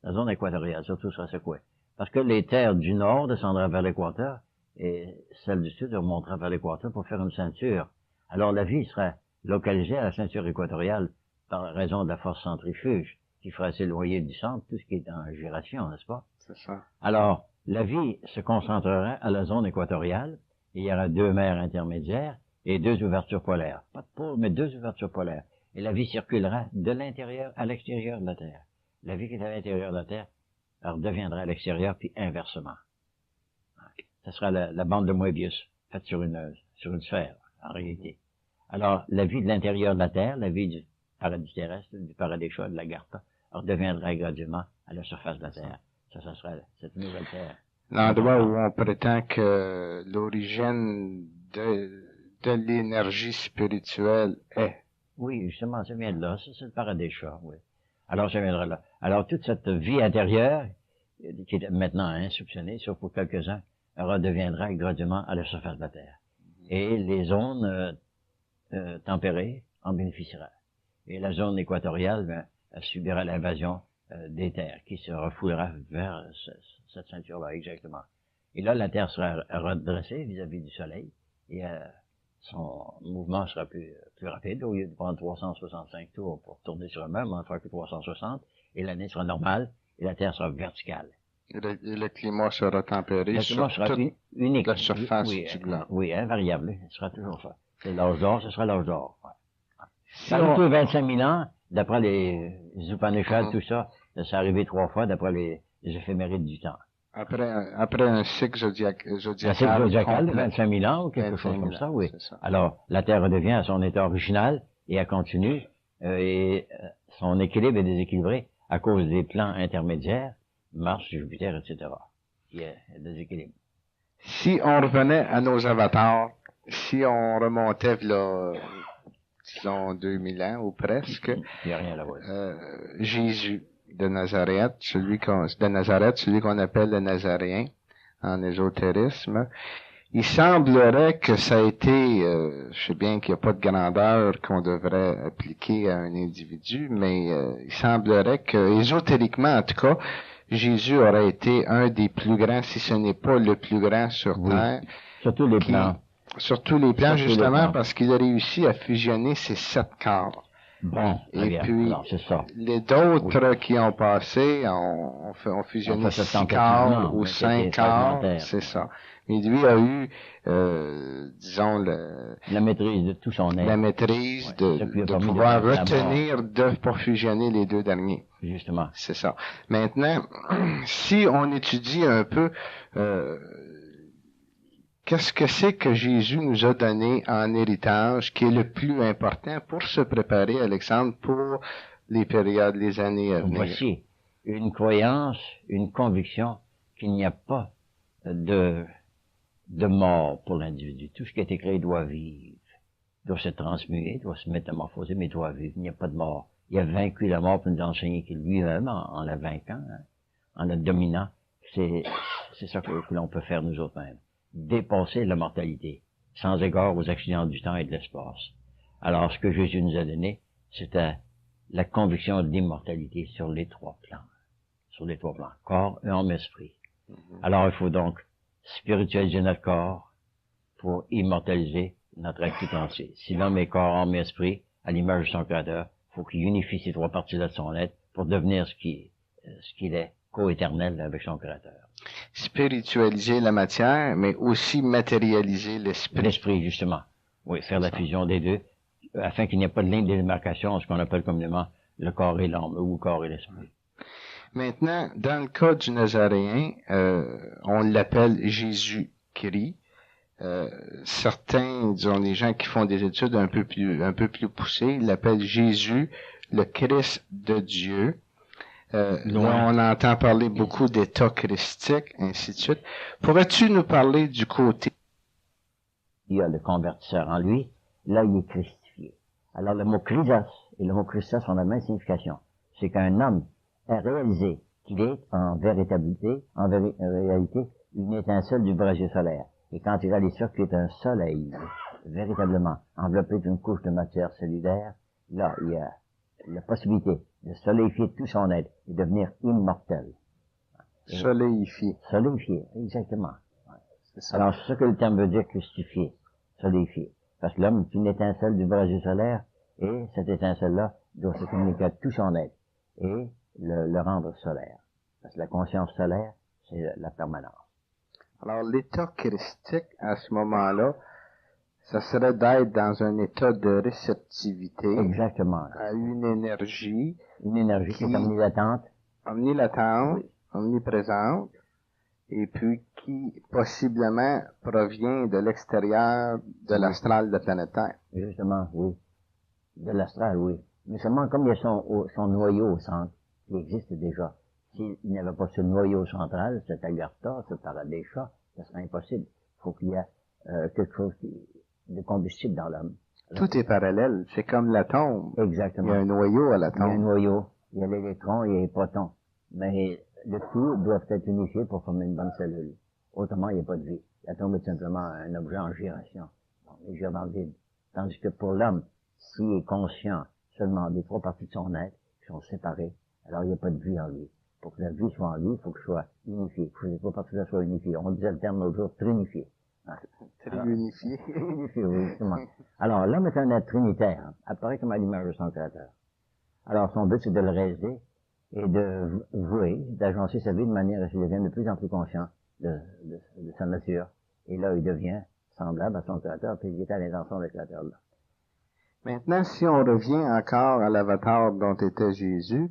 La zone équatoriale, surtout, sera secouée. Parce que les terres du nord descendraient vers l'équateur et celles du sud remonteraient vers l'équateur pour faire une ceinture. Alors la vie serait localisée à la ceinture équatoriale par raison de la force centrifuge qui ferait s'éloigner du centre tout ce qui est en giration, n'est-ce pas? C'est ça. Alors, la vie se concentrerait à la zone équatoriale, et il y aura 2 mers intermédiaires et 2 ouvertures polaires. Pas de pôle, mais 2 ouvertures polaires. Et la vie circulera de l'intérieur à l'extérieur de la Terre. La vie qui est à l'intérieur de la Terre redeviendra à l'extérieur, puis inversement. Ce sera la bande de Moebius, faite sur une sphère, en réalité. Alors, la vie de l'intérieur de la Terre, la vie du paradis terrestre, du paradis chaud, de l'Agartha, redeviendra graduellement à la surface de la Terre. Ça sera cette nouvelle Terre. L'endroit où on prétend que l'origine de l'énergie spirituelle est. Oui, justement, ça vient de là. Ça, c'est le paradis chaud, oui. Alors, ça viendra là. Alors, toute cette vie intérieure, qui est maintenant insoupçonnée, sauf pour quelques-uns, redeviendra graduellement à la surface de la Terre. Et les zones tempérées en bénéficieront. Et la zone équatoriale, elle subira l'invasion des terres, qui se refoulera vers cette ceinture-là, exactement. Et là, la Terre sera redressée vis-à-vis du Soleil, et son mouvement sera plus rapide. Au lieu de prendre 365 tours pour tourner sur elle-même, on ne fera que 360, et l'année sera normale, et la Terre sera verticale. Et le climat sera tempéré le climat sur sera unique. La surface du globe. Oui, invariable, ce sera toujours ça. C'est l'âge d'or, ce sera l'âge d'or. Ouais. Si Dans les 25 000 ans, d'après les Upanishads, tout ça, ça s'est arrivé 3 fois d'après les éphémérides du temps. Après un cycle zodiacal. Un cycle zodiacal de 25 000 ans ou quelque chose comme ça, oui. Ça. Alors, la Terre redevient à son état original et elle continue, et son équilibre est déséquilibré à cause des plans intermédiaires, Mars, Jupiter, etc. Il y a déséquilibre. Si on revenait à nos avatars, si on remontait là, disons 2000 ans ou presque, il n'y a rien à voir. Jésus de Nazareth, celui qu'on appelle le Nazaréen en ésotérisme, il semblerait que ça a été, je sais bien qu'il n'y a pas de grandeur qu'on devrait appliquer à un individu, mais il semblerait que, ésotériquement en tout cas, Jésus aurait été un des plus grands, si ce n'est pas le plus grand sur Terre. Sur tous les plans. Sur tous les plans, justement, parce qu'il a réussi à fusionner ces 7 corps. Bon, et puis, alors, c'est ça. Les d'autres qui ont passé ont fusionné 6 corps ou 5 corps, c'est ça. Mais lui a eu, disons, la maîtrise de tout son être. La maîtrise de pouvoir retenir pour fusionner les 2 derniers. Justement. C'est ça. Maintenant, si on étudie un peu, qu'est-ce que c'est que Jésus nous a donné en héritage qui est le plus important pour se préparer, Alexandre, pour les périodes, les années à venir? Voici une croyance, une conviction qu'il n'y a pas de mort pour l'individu. Tout ce qui a été créé doit vivre, doit se transmuer, doit se métamorphoser, mais doit vivre. Il n'y a pas de mort. Il a vaincu la mort pour nous enseigner qu'il lui-même, en la vainquant, en la dominant. C'est ça que l'on peut faire nous autres mêmes. Dépasser la mortalité, sans égard aux accidents du temps et de l'espace. Alors, ce que Jésus nous a donné, c'était la conviction de l'immortalité sur les 3 plans. Sur les 3 plans. Corps, âme, esprit. Alors, il faut donc spiritualiser notre corps pour immortaliser notre être tout entier. Si l'homme est corps, âme et esprit, à l'image de son créateur, il faut qu'il unifie ces 3 parties-là de son être pour devenir ce qu'il est, co-éternel avec son créateur. Spiritualiser la matière, mais aussi matérialiser l'esprit. L'esprit, justement. Oui, faire la fusion des deux, afin qu'il n'y ait pas de ligne de démarcation, ce qu'on appelle communément le corps et l'âme, ou le corps et l'esprit. Maintenant, dans le cas du Nazaréen, on l'appelle Jésus-Christ. Certains, disons, les gens qui font des études un peu plus poussées, l'appellent Jésus, le Christ de Dieu. Là, on entend parler beaucoup d'état christique, ainsi de suite. Pourrais-tu nous parler du côté? Il y a le convertisseur en lui, là, il est christifié. Alors, le mot Christos et le mot Christos ont la même signification. C'est qu'un homme a réalisé qu'il est en réalité, une étincelle du brasier solaire. Et quand il réalise ça, qu'il est un soleil, véritablement, enveloppé d'une couche de matière cellulaire, là, il y a la possibilité de soléifier tout son être et devenir immortel. Soléifié. Soléifié, exactement. C'est ça. Alors, c'est ça que le terme veut dire christifié, soléifié. Parce que l'homme est une étincelle du brasier solaire, et cette étincelle-là doit se communiquer à tout son être, et le rendre solaire. Parce que la conscience solaire, c'est la permanence. Alors, l'état christique, à ce moment-là, ça serait d'être dans un état de réceptivité. Exactement. À une énergie. Une énergie qui est omnilatente. Omnilatente, oui. Omniprésente, et puis qui possiblement provient de l'extérieur de l'astral de la planète Terre. Justement, oui. De l'astral, oui. Mais seulement comme il y a son noyau au centre, qui existe déjà. S'il n'y avait pas ce noyau central, cet agartha, ce paradécha, ça serait impossible. Il faut qu'il y ait quelque chose de combustible dans l'homme. Tout est parallèle. C'est comme l'atome. Exactement. Il y a un noyau à l'atome. Il y a un noyau. Il y a l'électron, il y a les protons. Mais le tout doit être unifié pour former une bonne cellule. Autrement, il n'y a pas de vie. L'atome est simplement un objet en giration. Il gire dans le vide. Tandis que pour l'homme, s'il est conscient seulement des trois parties de son être qui sont séparées, alors il n'y a pas de vie en lui. Pour que la vie soit en lui, il faut que ce soit unifié. Il faut que les trois parties soient unifiées. On disait le terme l'autre jour, trinifié. Unifié. Unifié, oui, justement. Alors, l'homme est un être trinitaire, apparaît comme à l'image de son créateur. Alors, son but, c'est de le réaliser et de vouer, d'agencer sa vie de manière à ce qu'il devienne de plus en plus conscient de sa nature. Et là, il devient semblable à son créateur, puis il est à l'intention de créateur-là. Maintenant, si on revient encore à l'avatar dont était Jésus,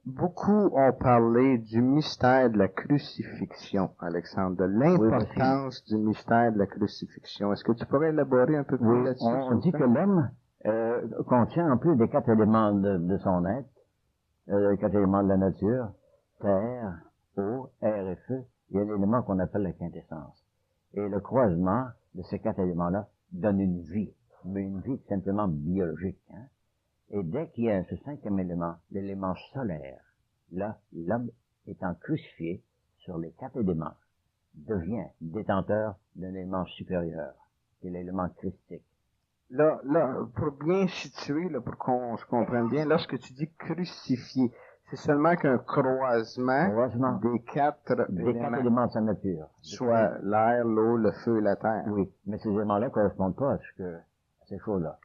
beaucoup ont parlé du mystère de la crucifixion, Alexandre, de l'importance du mystère de la crucifixion. Est-ce que tu pourrais élaborer un peu plus là-dessus? On dit que l'homme contient en plus des 4 éléments de son être, les 4 éléments de la nature, terre, eau, air et feu. Il y a l'élément qu'on appelle la quintessence. Et le croisement de ces 4 éléments-là donne une vie, mais une vie simplement biologique. Hein? Et dès qu'il y a ce 5e élément, l'élément solaire, là, l'homme étant crucifié sur les 4 éléments, devient détenteur d'un élément supérieur, qui est l'élément christique. Là, pour bien situer, là, pour qu'on se comprenne bien, lorsque tu dis crucifié, c'est seulement qu'un croisement des 4 éléments de sa nature. Soit l'air, l'eau, le feu et la terre. Oui, mais ces éléments-là ne correspondent pas à ces choses-là.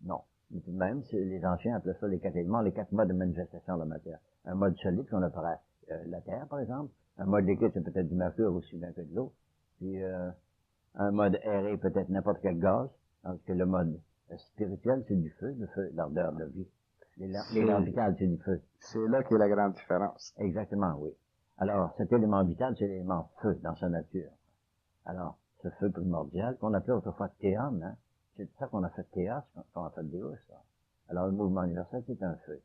Non. Même, les anciens appelaient ça les 4 éléments, les 4 modes de manifestation de la matière. Un mode solide, qu'on apparaît la terre, par exemple. Un mode liquide, c'est peut-être du mercure aussi bien que de l'eau. Puis, un mode aéré, peut-être n'importe quel gaz. Tandis que le mode spirituel, c'est du feu, l'ardeur de la vie. L'élément vital, c'est du feu. C'est là qu'est la grande différence. Exactement, oui. Alors, cet élément vital, c'est l'élément feu dans sa nature. Alors, ce feu primordial, qu'on appelait autrefois théâme, hein. C'est ça qu'on a fait théâtre, qu'on a fait Déus, ça. Alors, le mouvement universel, c'est un feu.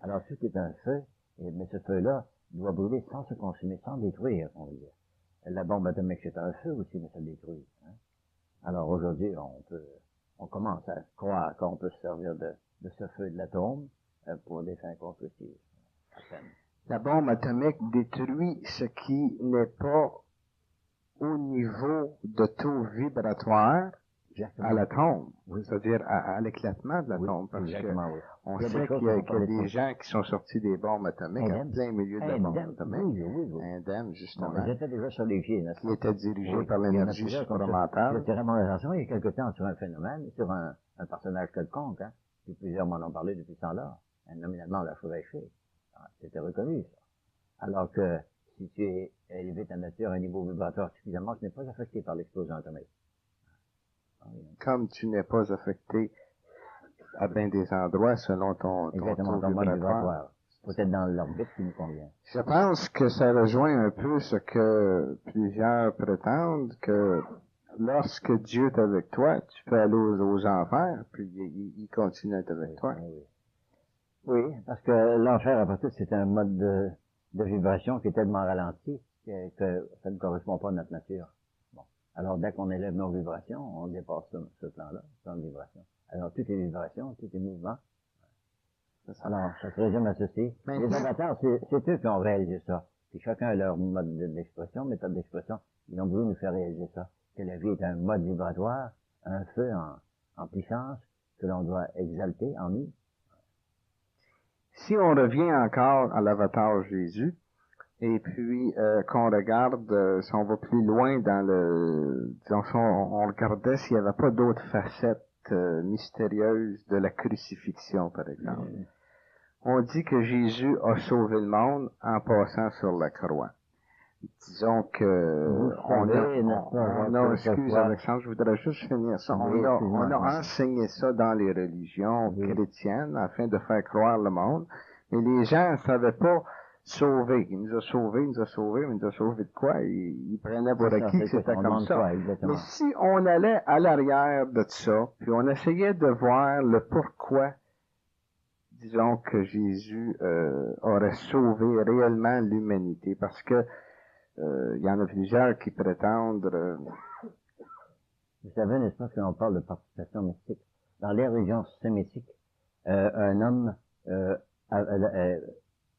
Alors, tout est un feu, mais ce feu-là doit brûler sans se consumer, sans détruire, on veut dire. La bombe atomique, c'est un feu aussi, mais ça détruit. Hein. Alors, aujourd'hui, on commence à croire qu'on peut se servir de ce feu de l'atome pour des fins constructives. La bombe atomique détruit ce qui n'est pas au niveau de taux vibratoire à l'atome, c'est-à-dire à l'éclatement de l'atome, parce que on sait qu'il y a des gens qui sont sortis des bombes atomiques en plein milieu de la bombe atomique. Indemne, justement. Ils étaient déjà solidifiés, n'est-ce pas? Qui était dirigé par l'énergie supramentale. J'attirais mon attention il y a quelque temps sur un phénomène, sur un personnage quelconque, hein, puis plusieurs m'en ont parlé depuis ce temps-là, nominalement la chevêché. C'était reconnu, ça. Alors que si tu es élevé ta nature à un niveau vibratoire suffisamment, tu n'es pas affecté par l'explosion atomique. Comme tu n'es pas affecté à bien des endroits selon ton Exactement, taux ton mode vibratoire. vibratoire. Peut-être dans l'orbite qui nous convient. Je pense que ça rejoint un peu ce que plusieurs prétendent, que lorsque Dieu est avec toi, tu peux aller aux enfers, puis il continue à être avec toi. Oui. Oui, parce que l'enfer, après tout, c'est un mode de vibration qui est tellement ralenti que ça ne correspond pas à notre nature. Bon. Alors, dès qu'on élève nos vibrations, on dépasse ce plan-là, ce plan de vibration. Alors, toutes les vibrations, tous les mouvements. Alors, ça se résume à ceci. Maintenant, les avatars, c'est eux qui ont réalisé ça. Puis chacun a leur mode d'expression, méthode d'expression. Ils ont voulu nous faire réaliser ça. Que la vie est un mode vibratoire, un feu en puissance, que l'on doit exalter en nous. si on revient encore à l'avatar Jésus, et puis qu'on regarde, si on va plus loin dans disons, si on regardait s'il n'y avait pas d'autres facettes mystérieuses de la crucifixion, par exemple. On dit que Jésus a sauvé le monde en passant sur la croix. Disons que excuse Alexandre, je voudrais juste finir ça. On a enseigné ça dans les religions chrétiennes afin de faire croire le monde, mais les gens ne savaient pas sauver. Il nous a sauvés, mais il nous a sauvés de quoi? Il prenait pour acquis que c'était comme ça. Mais si on allait à l'arrière de ça, puis on essayait de voir le pourquoi, disons que Jésus aurait sauvé réellement l'humanité, parce que il y en a plusieurs qui prétendent... Vous savez, n'est-ce pas, qu'on parle de participation mystique? Dans les religions sémitiques, un homme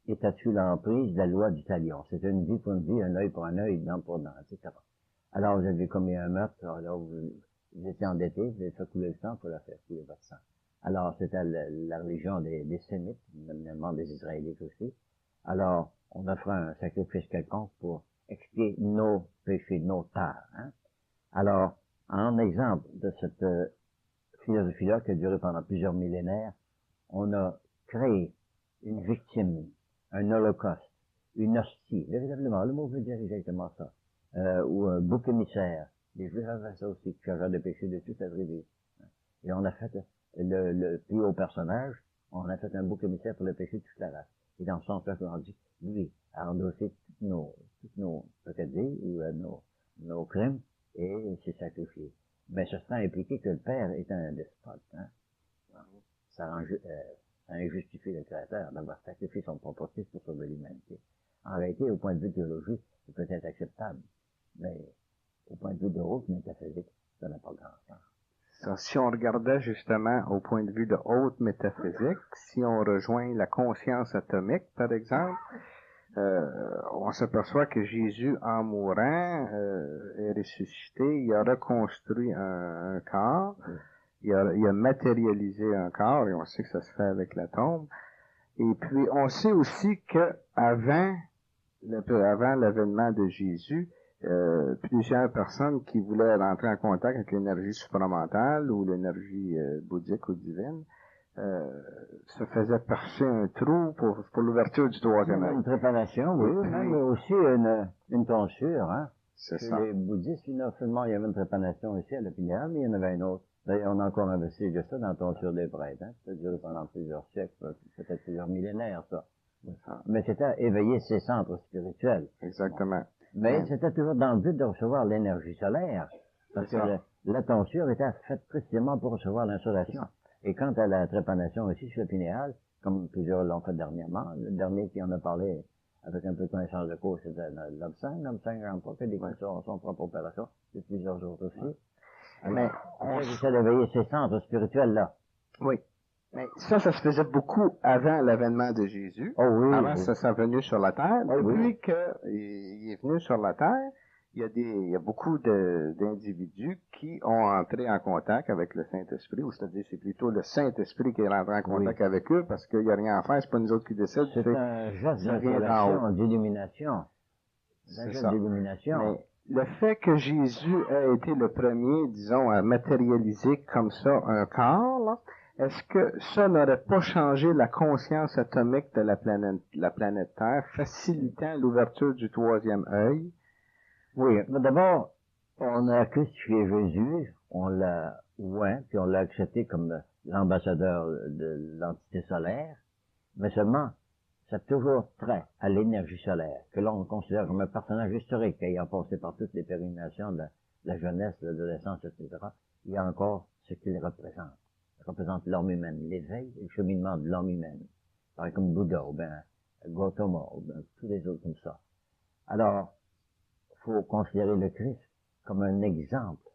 est sous l'emprise de la loi du talion. C'est une vie pour une vie, un œil pour un œil, dent pour dent, etc. Alors, vous avez commis un meurtre, alors vous étiez endetté, vous avez fait couler le sang pour la faire couler votre sang. Alors, c'était la religion des Sémites, notamment des Israélites aussi. Alors, on offrait un sacrifice quelconque pour expier nos péchés, nos tares. Hein? Alors, en exemple de cette philosophie-là qui a duré pendant plusieurs millénaires, on a créé une victime, un holocauste, une hostie, véritablement, le mot veut dire exactement ça, ou un bouc émissaire. Les Juifs avaient ça aussi, chargeur de péché de toute la tribu. Et on a fait le plus haut personnage, on a fait un bouc émissaire pour le péché de toute la race. Et dans ce sens-là, on dit, lui, a endossé toutes nos peccadilles ou nos crimes et s'est sacrifié. Mais ce serait impliqué que le Père est un despote. Hein? Ça injustifie le Créateur d'avoir sacrifié son propre fils pour sauver l'humanité. En réalité, au point de vue théologique, c'est peut-être acceptable, mais au point de vue de haute métaphysique, ça n'a pas grand sens. Si on regardait justement au point de vue de haute métaphysique, si on rejoint la conscience atomique, par exemple, on s'aperçoit que Jésus, en mourant, est ressuscité, il a reconstruit un corps, il a matérialisé un corps, et on sait que ça se fait avec la tombe. Et puis, on sait aussi que avant l'avènement de Jésus, plusieurs personnes qui voulaient rentrer en contact avec l'énergie supramentale ou l'énergie bouddhique ou divine, se faisaient percer un trou pour l'ouverture du troisième œil. Une trépanation, oui, même aussi une tonsure, hein. C'est Chez ça. les bouddhistes, non seulement il y avait une trépanation ici à la pinéale, mais il y en avait une autre. D'ailleurs, on a encore investi de ça dans la tonsure des prêtres, hein. Ça a duré pendant plusieurs siècles, peut-être plusieurs millénaires, ça. Mais c'était éveiller ses centres spirituels. Exactement. Bon. Mais c'était toujours dans le but de recevoir l'énergie solaire. Parce que la tonsure était faite précisément pour recevoir l'insolation. Et quant à la trépanation ici sur le pinéal, comme plusieurs l'ont fait dernièrement, le dernier qui en a parlé avec un peu de connaissance de cause, c'était Lobsang. Lobsang n'a pas fait des son propre opération, c'est plusieurs autres aussi. Mais on essaie d'éveiller ces centres spirituels-là. Oui. Mais ça se faisait beaucoup avant l'avènement de Jésus. Oh oui. Avant sa venue sur la terre. Oh, Depuis qu'il est venu sur la terre, il y a beaucoup d'individus qui ont entré en contact avec le Saint-Esprit, ou c'est-à-dire c'est plutôt le Saint-Esprit qui est rentré en contact avec eux, parce qu'il n'y a rien à faire, c'est pas nous autres qui décident. C'est un geste d'illumination. C'est ça. Mais le fait que Jésus a été le premier, disons, à matérialiser comme ça un corps, là, est-ce que ça n'aurait pas changé la conscience atomique de la planète Terre, facilitant l'ouverture du troisième œil? Oui, mais d'abord, on a crucifié Jésus, on l'a oint, puis on l'a accepté comme l'ambassadeur de l'entité solaire, mais seulement, c'est toujours trait à l'énergie solaire, que l'on considère comme un personnage historique, ayant passé par toutes les pérégrinations de la jeunesse, l'adolescence, etc. Il y a encore ce qu'il représente. Il représente l'homme humaine, l'éveil et le cheminement de l'homme humaine. Pareil comme Bouddha, ou bien Gautama, ou bien tous les autres comme ça. Alors, faut considérer le Christ comme un exemple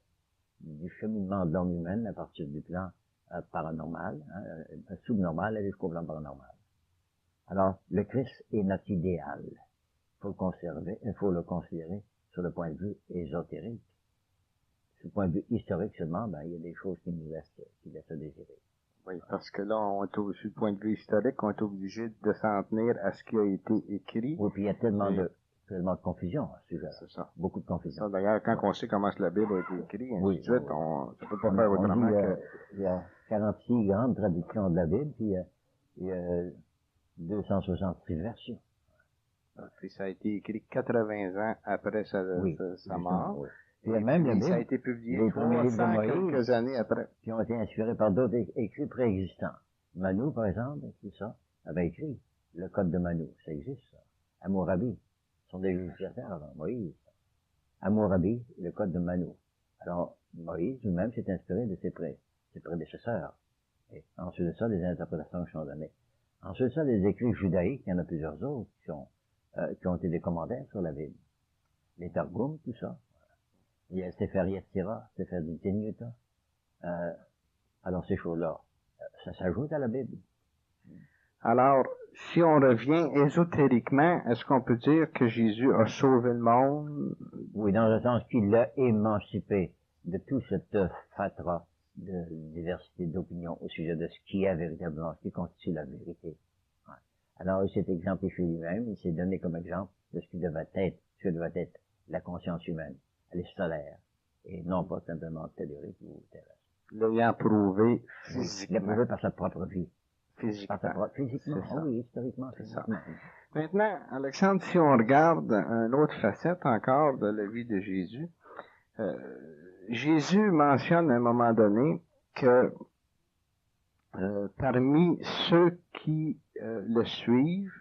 du cheminement de l'homme humaine à partir du plan paranormal, subnormal, jusqu'au plan paranormal. Alors, le Christ est notre idéal. Il faut le considérer sur le point de vue ésotérique. Sur le point de vue historique seulement, il y a des choses qui laissent à désirer. Oui, parce que là, sur le point de vue historique, on est obligé de s'en tenir à ce qui a été écrit. Oui, puis il y a tellement de confusion à ce sujet. C'est ça. Beaucoup de confusion. Ça, d'ailleurs, quand on sait comment la Bible a été écrite, ainsi de suite, ça peut pas faire autrement que... Il y a 46 grandes traductions de la Bible, puis il y a 266 versions. Puis ça a été écrit 80 ans après sa mort. Oui. Puis même la Bible, ça a été publié les premiers livres de Moïse, quelques années après. Qui ont été inspirés par d'autres écrits préexistants. Manu, par exemple, c'est ça, avait écrit le Code de Manu. Ça existe, ça. Hammurabi. Ce sont des législateurs avant Moïse. Hammurabi, le Code de Manu. Alors, Moïse lui-même s'est inspiré de ses prédécesseurs. Et ensuite de ça, des interprétations qui sont données. Ensuite de ça, des écrits judaïques, il y en a plusieurs autres qui ont été des commentaires sur la Bible. Les Targums, tout ça. Il y a Sefer Yetzirah, Sefer Ditenyuta. Alors ces choses-là, ça s'ajoute à la Bible. Alors, si on revient ésotériquement, est-ce qu'on peut dire que Jésus a sauvé le monde? Oui, dans le sens qu'il l'a émancipé de tout cette fatras de diversité d'opinions au sujet de ce qui est véritablement, ce qui constitue la vérité. Ouais. Alors, il s'est exemplifié lui-même, il s'est donné comme exemple de ce que devait être la conscience humaine. Elle est solaire, et non pas simplement tellurique ou terrestre. L'ayant prouvé physiquement. Il l'a prouvé par sa propre vie. Physiquement. Physiquement, oui, historiquement, physiquement. Maintenant, Alexandre, si on regarde une autre facette encore de la vie de Jésus, Jésus mentionne à un moment donné que parmi ceux qui le suivent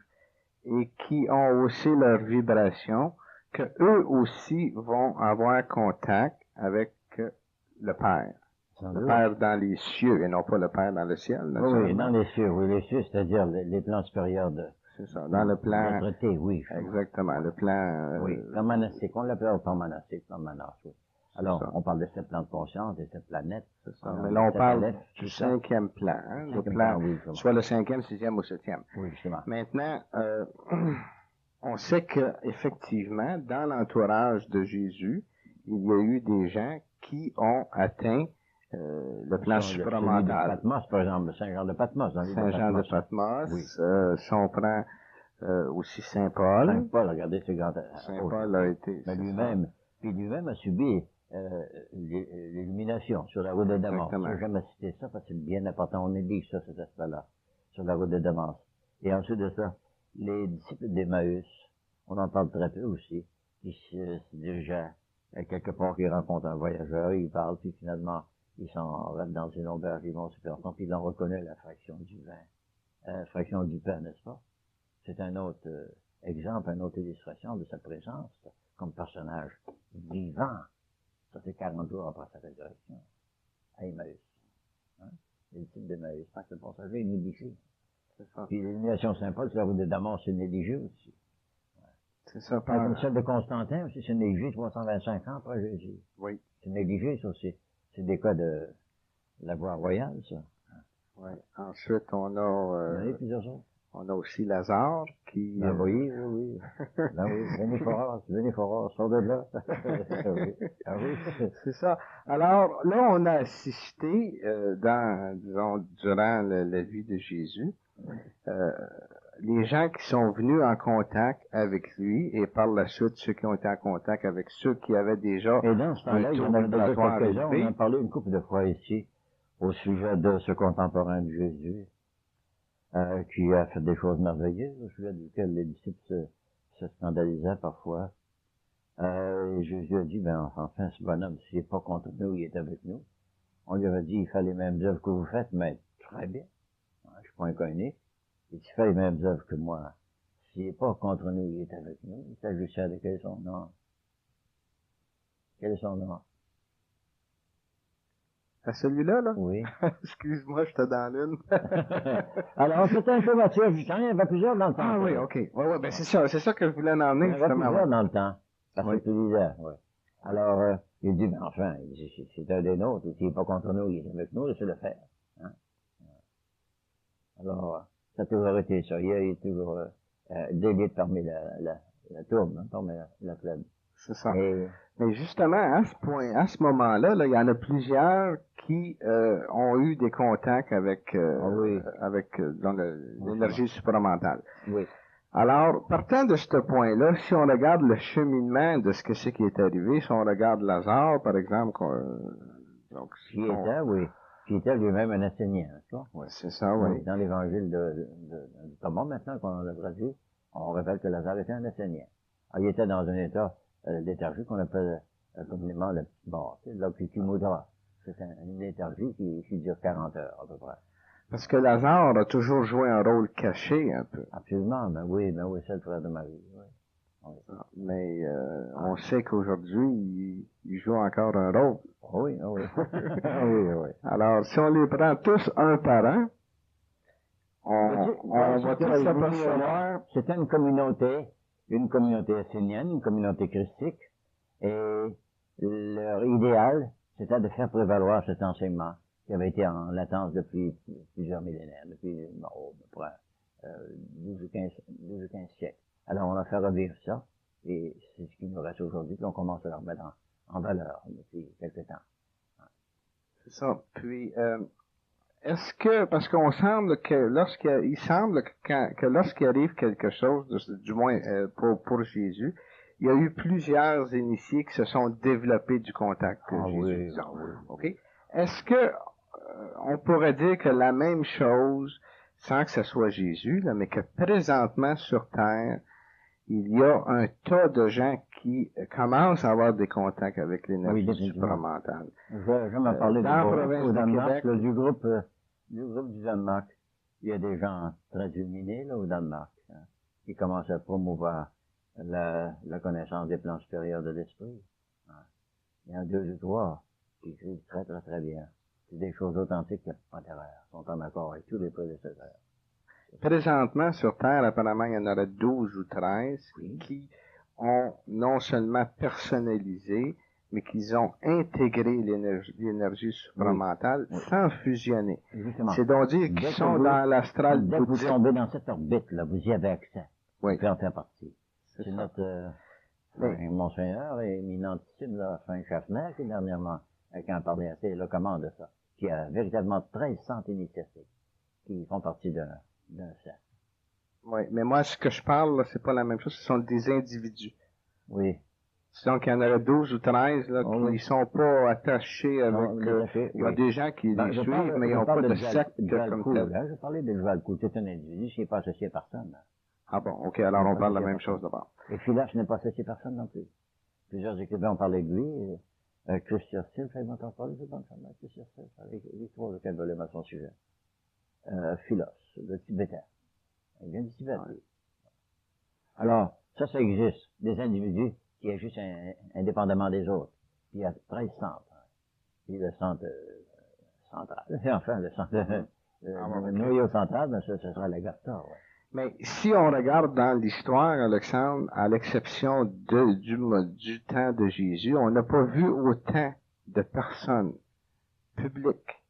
et qui ont aussi leur vibration, que eux aussi vont avoir contact avec le Père. Le Père dans les cieux et non pas le Père dans le ciel. Oui, dans les cieux, les cieux, c'est-à-dire les plans supérieurs de... C'est ça, dans le plan... oui. Exactement, le plan... oui, plan monastique, on l'appelle le plan monastique, oui. Alors, on parle de ce plan de conscience, de cette planète. C'est ça, mais là on parle du cinquième plan, le plan, soit le cinquième, sixième ou septième. Oui, justement. Maintenant, on sait que effectivement, dans l'entourage de Jésus, il y a eu des gens qui ont atteint le plan supramental. Patmos, par exemple, Saint-Jean de Patmos. Saint-Jean de Patmos, oui. Si on prend aussi Saint-Paul. Saint-Paul, regardez ce grand... Saint-Paul a été... Mais lui-même a subi l'illumination sur la route de Damas. Je n'ai jamais cité ça parce que c'est bien important, on néglige ça, cet aspect-là, sur la route de Damas. Et ensuite de ça, les disciples d'Emmaüs, on en parle très peu aussi, qui se dirigeaient quelque part, qui rencontrent un voyageur, ils parlent, puis finalement, ils s'en vont dans une auberge, ils vont super longtemps, puis ils en reconnaissent la fraction du vin, fraction du pain, n'est-ce pas? C'est un autre exemple, une autre illustration de sa présence comme personnage vivant. Ça fait 40 jours après sa résurrection, à Emmaüs. Hein? Les disciples d'Emmaüs, parce que le passage est négligé. Puis l'illumination Saint-Paul, c'est la route de Damas, c'est négligé aussi. Ouais. C'est ça. Comme celle de Constantin aussi, c'est négligé 325 ans après Jésus. Oui. C'est négligé, ça aussi. C'est des cas de la voie royale, ça. Oui. Ensuite, on a... Il y en a plusieurs autres. On a aussi Lazare qui... oui. Ben oui, venez Foras, sors de là. Oui. C'est ça. Alors, là, on a assisté, durant la vie de Jésus, les gens qui sont venus en contact avec lui, et par la suite, ceux qui ont été en contact avec ceux qui avaient déjà... Et dans ce temps-là, il y en avait quelques-uns, on en a parlé une couple de fois ici, au sujet de ce contemporain de Jésus, qui a fait des choses merveilleuses, au sujet duquel les disciples se scandalisaient parfois. Et Jésus a dit, ben, enfin, ce bonhomme, s'il n'est pas contre nous, il est avec nous. On lui avait dit, il fait les mêmes œuvres que vous faites, mais très bien. Je suis pas inconnu. Il fait les mêmes œuvres que moi. S'il n'est pas contre nous, il est avec nous. Il s'agissait de quel est son nom? Quel est son nom? À celui-là, là? Oui. Excuse-moi, j'étais dans l'une. Alors, c'était un peu Matthieu, quand il y en avait plusieurs dans le temps. Ah oui, ok. Ouais, ben c'est ça que je voulais en emmener, Il y en avait justement. plusieurs dans le temps. Parce Oui. que tu disais, oui. Alors, il dit, ben enfin, c'est un des nôtres, s'il n'est pas contre nous, il est avec nous, laissez le faire. Hein? Alors, ça a toujours été ça. Il y a toujours d'élite parmi la tourbe, hein, parmi la club. C'est ça. Et, Mais justement, à ce moment-là, là, il y en a plusieurs qui ont eu des contacts avec oui. dans l'énergie supramentale. Oui. Alors, partant de ce point-là, si on regarde le cheminement de ce que c'est qui est arrivé, si on regarde Lazare, par exemple, donc, Qui était, oui. Qui était lui-même un enseignant, tu vois? Ouais, c'est ça, oui. Dans l'évangile de Thomas, maintenant qu'on l'a traduit, on révèle que Lazare était un enseignant. Alors, il était dans un état léthargique qu'on appelle communément le petit mort, c'est l'oxycumudra. C'est une léthargie qui dure 40 heures, à peu près. Parce que Lazare a toujours joué un rôle caché, un peu. Absolument, ben oui, c'est le frère de Marie, oui. Mais on sait qu'aujourd'hui, il joue encore un rôle. Oui. oui. Alors, si on les prend tous un par un, on va tous s'apercevoir. C'était une communauté essénienne, une communauté christique, et leur idéal, c'était de faire prévaloir cet enseignement qui avait été en latence depuis plusieurs millénaires, depuis à peu près 12 ou 15 siècles. Alors on a fait revivre ça, et c'est ce qui nous reste aujourd'hui, puis on commence à le remettre en valeur depuis quelque temps. C'est ça. Puis, est-ce que, parce qu'on semble que lorsqu'il arrive quelque chose, du moins pour Jésus, il y a eu plusieurs initiés qui se sont développés du contact que Jésus. Oui. OK? Est-ce que on pourrait dire que la même chose, sans que ce soit Jésus, là, mais que présentement sur Terre, il y a un tas de gens qui commencent à avoir des contacts avec l'énergie supramentale. Je vais m'en parler au Danemark, là, du groupe du Danemark. Il y a des gens très illuminés là, au Danemark, hein, qui commencent à promouvoir la connaissance des plans supérieurs de l'esprit. Hein. Il y en a 2 ou 3 qui écrivent très, très, très bien. C'est des choses authentiques, pas d'erreur, sont en accord avec tous les prédécesseurs. Présentement, sur Terre, apparemment, il y en aurait 12 ou 13 qui ont non seulement personnalisé, mais qu'ils ont intégré l'énergie supramentale sans fusionner. Justement. C'est donc dire qu'ils sont dans l'astral bouddhique. Dès que vous tombez dans cette orbite-là, vous y avez accès. Oui. Vous pouvez en faire partie. C'est notre Monseigneur éminentissime, Frank Schaffner, qui dernièrement, quand on parlait assez éloquemment de ça, qui a véritablement 1300 initiatives qui font partie d'un cercle. Oui, mais moi, ce que je parle, là, c'est pas la même chose, ce sont des individus. Oui. Donc, il y en aurait 12 ou 13, là, qui ne sont pas attachés avec, il y a des gens qui les suivent, mais ils n'ont pas de secte comme tel. Je parlais de Joël Cool, c'est un individu qui n'est pas associé à personne. Là. Ah bon, ok, alors on parle de la même chose d'abord. Et Philoche n'est pas associé à personne non plus. Plusieurs écrivains ont parlé de lui, Christian Steele, ça m'a parlé de bon, Christian Steele, avec les 3 ou 4 volumes à son sujet. Philoche, le Tibétain. Il vient du Tibet. Ouais. Alors, ça existe. Des individus qui agissent indépendamment des autres. Puis il y a 13 centres. Puis le centre central. Enfin, le centre noyau central, ben, ce sera l'Agartha. Ouais. Mais si on regarde dans l'histoire, Alexandre, à l'exception du temps de Jésus, on n'a pas vu autant de personnes publiques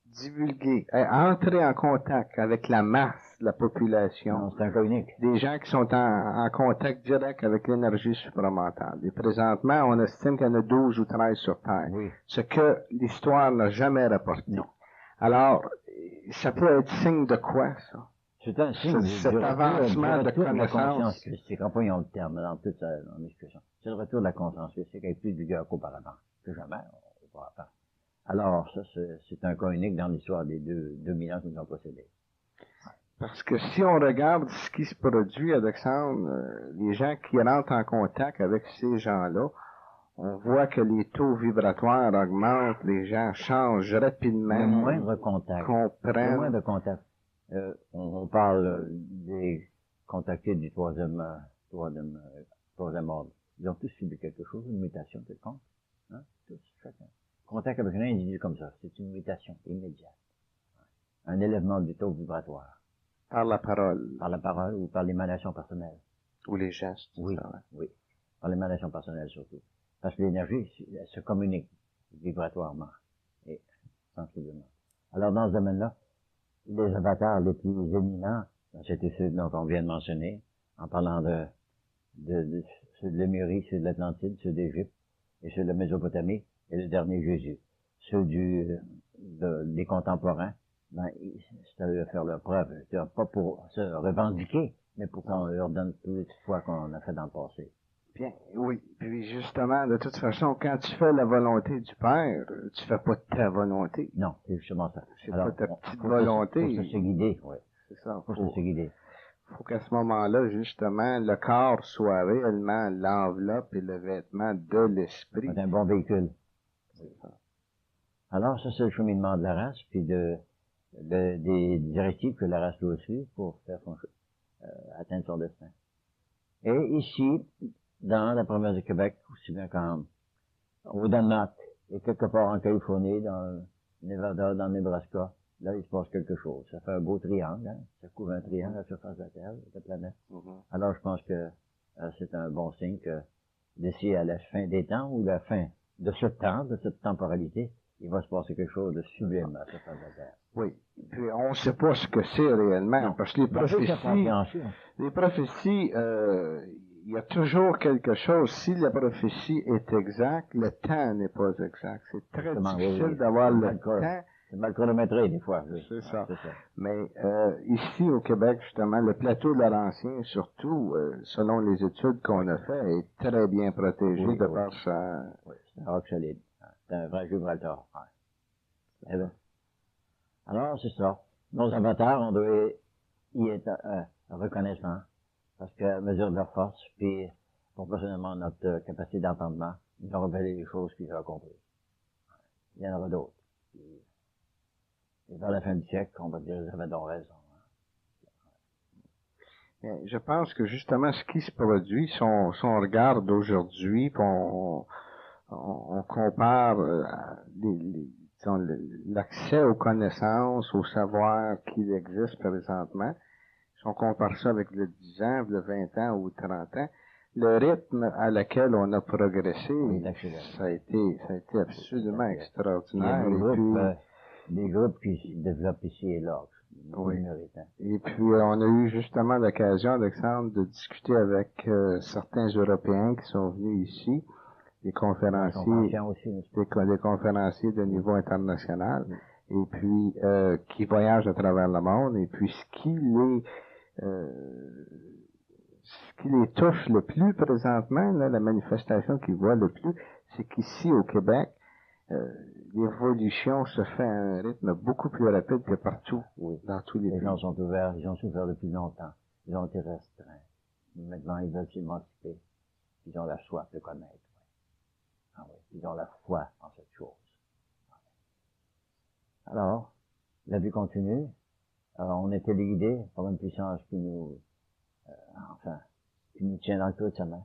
divulguer, entrer en contact avec la masse de la population. Non, c'est un cas unique. Des gens qui sont en contact direct avec l'énergie supramentale. Et présentement, on estime qu'il y en a 12 ou 13 sur Terre. Oui. Ce que l'histoire n'a jamais rapporté. Non. Alors, ça peut être signe de quoi, ça? C'est un signe cet avancement de connaissance. La conscience christique. Employons le terme dans toute son expression. C'est le retour de la conscience christique avec plus de vigueur qu'auparavant. Que jamais, on ne pourra pas Alors, ça, c'est un cas unique dans l'histoire des 2000 ans qui nous ont précédés. Parce que si on regarde ce qui se produit, Alexandre, les gens qui rentrent en contact avec ces gens-là, on voit que les taux vibratoires augmentent, les gens changent rapidement. Le moindre contact. Comprennent. Le moindre contact. On parle des contactés du troisième ordre. Ils ont tous subi quelque chose, une mutation quelconque. Hein? Tous, chacun. Contact avec un individu comme ça, c'est une mutation immédiate. Un élèvement du taux vibratoire. Par la parole. Par la parole ou par l'émanation personnelle. Ou les gestes. Oui, ça, ouais. oui. Par l'émanation personnelle surtout. Parce que l'énergie, elle se communique vibratoirement et sensiblement. Alors, dans ce domaine-là, les avatars les plus éminents, c'était ceux dont on vient de mentionner, en parlant de ceux de l'Émérie, ceux de l'Atlantide, ceux d'Égypte, et ceux de la Mésopotamie, et le dernier Jésus. Ceux des contemporains, c'était à faire leur preuve. Pas pour se revendiquer, mais pour qu'on leur donne toutes les fois qu'on a fait dans le passé. Bien, oui. Puis justement, de toute façon, quand tu fais la volonté du Père, tu fais pas ta volonté. Non, c'est justement ça. C'est pas ta petite volonté. Faut se laisser guider, oui. C'est ça. Faut se laisser guider. Faut qu'à ce moment-là, justement, le corps soit réellement l'enveloppe et le vêtement de l'esprit. C'est un bon véhicule. C'est ça. Alors, ça, c'est le cheminement de la race, puis des directives que la race doit suivre pour faire atteindre son destin. Et ici, dans la province de Québec, aussi bien au Danemark, et quelque part en Californie, dans le Nevada, dans le Nebraska, là, il se passe quelque chose. Ça fait un beau triangle, hein? Ça couvre un triangle à la surface de la Terre, de la planète. Alors, je pense que c'est un bon signe que d'ici à la fin des temps, ou la fin de ce temps, de cette temporalité, il va se passer quelque chose de sublime à la surface de la Terre. Oui. Puis on ne sait pas ce que c'est réellement, Non. parce que les prophéties, il y a toujours quelque chose. Si la prophétie est exacte, le temps n'est pas exact. C'est très difficile d'avoir le temps. C'est mal chronométré, des fois. Oui. C'est ça. Mais ici, au Québec, justement, le plateau de Laurentien, surtout, selon les études qu'on a faites, est très bien protégé de par sa... Oui, c'est un roc solide. C'est un vrai Gibraltar. Eh bien. Alors, c'est ça. Nos avatars, on doit y être reconnaissants, parce qu'à mesure de leur force, puis proportionnellement notre capacité d'entendement, ils ont révélé les choses qu'ils ont comprises. Il y en aura d'autres. Et vers la fin du siècle, on va dire, ils avaient donc raison. Bien, je pense que justement, ce qui se produit, si on regarde aujourd'hui, puis on compare l'accès aux connaissances, au savoir qu'il existe présentement, si on compare ça avec le 10 ans, le 20 ans ou 30 ans, le rythme à laquelle on a progressé, ça a été absolument extraordinaire. Des groupes qui se développent ici et là. Oui. Et puis, on a eu justement l'occasion, Alexandre, de discuter avec certains Européens qui sont venus ici, des conférenciers, des conférenciers de niveau international, et puis qui voyagent à travers le monde, et puis ce qui les touche le plus présentement, là, la manifestation qu'ils voient le plus, c'est qu'ici au Québec, l'évolution se fait à un rythme beaucoup plus rapide que partout, dans tous les pays. Les gens sont ouverts, ils ont souffert depuis longtemps, ils ont été restreints. Maintenant, ils veulent s'émanciper, ils ont la soif de connaître. Ah oui, ils ont la foi en cette chose. Alors, la vie continue. Alors, on est téléguidé par une puissance qui nous tient dans le creux de sa main.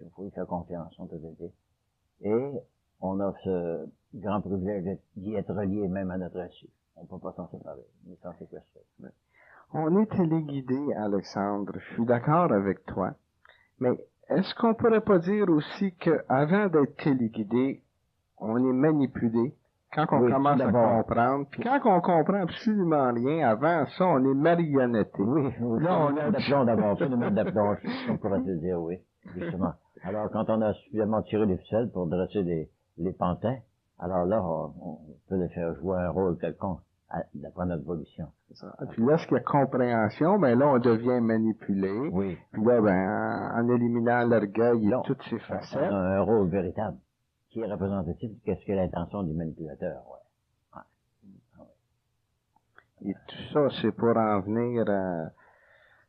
Il faut y faire confiance, on peut aider. Et on a ce grand privilège d'y être relié même à notre insu. On ne peut pas s'en séparer, ni s'en séquestrer. On est téléguidé, Alexandre. Je suis d'accord avec toi. Mais est-ce qu'on pourrait pas dire aussi qu'avant d'être téléguidé, on est manipulé quand on commence à comprendre, puis quand on comprend absolument rien, avant ça, on est marionnetté. Oui, là, on a d'aplomb d'abord, phénomène d'aplomb, on pourrait te dire, oui, justement. Alors, quand on a suffisamment tiré les ficelles pour dresser les pantins, alors là, on peut les faire jouer un rôle quelconque d'après notre évolution. Puis lorsqu'il y a compréhension, ben là, on devient manipulé. Oui. Puis là, ben, en éliminant l'orgueil et toutes ces facettes. On a un rôle véritable. qui est représentatif de ce qu'est l'intention du manipulateur, ouais. Et tout ça, c'est pour en venir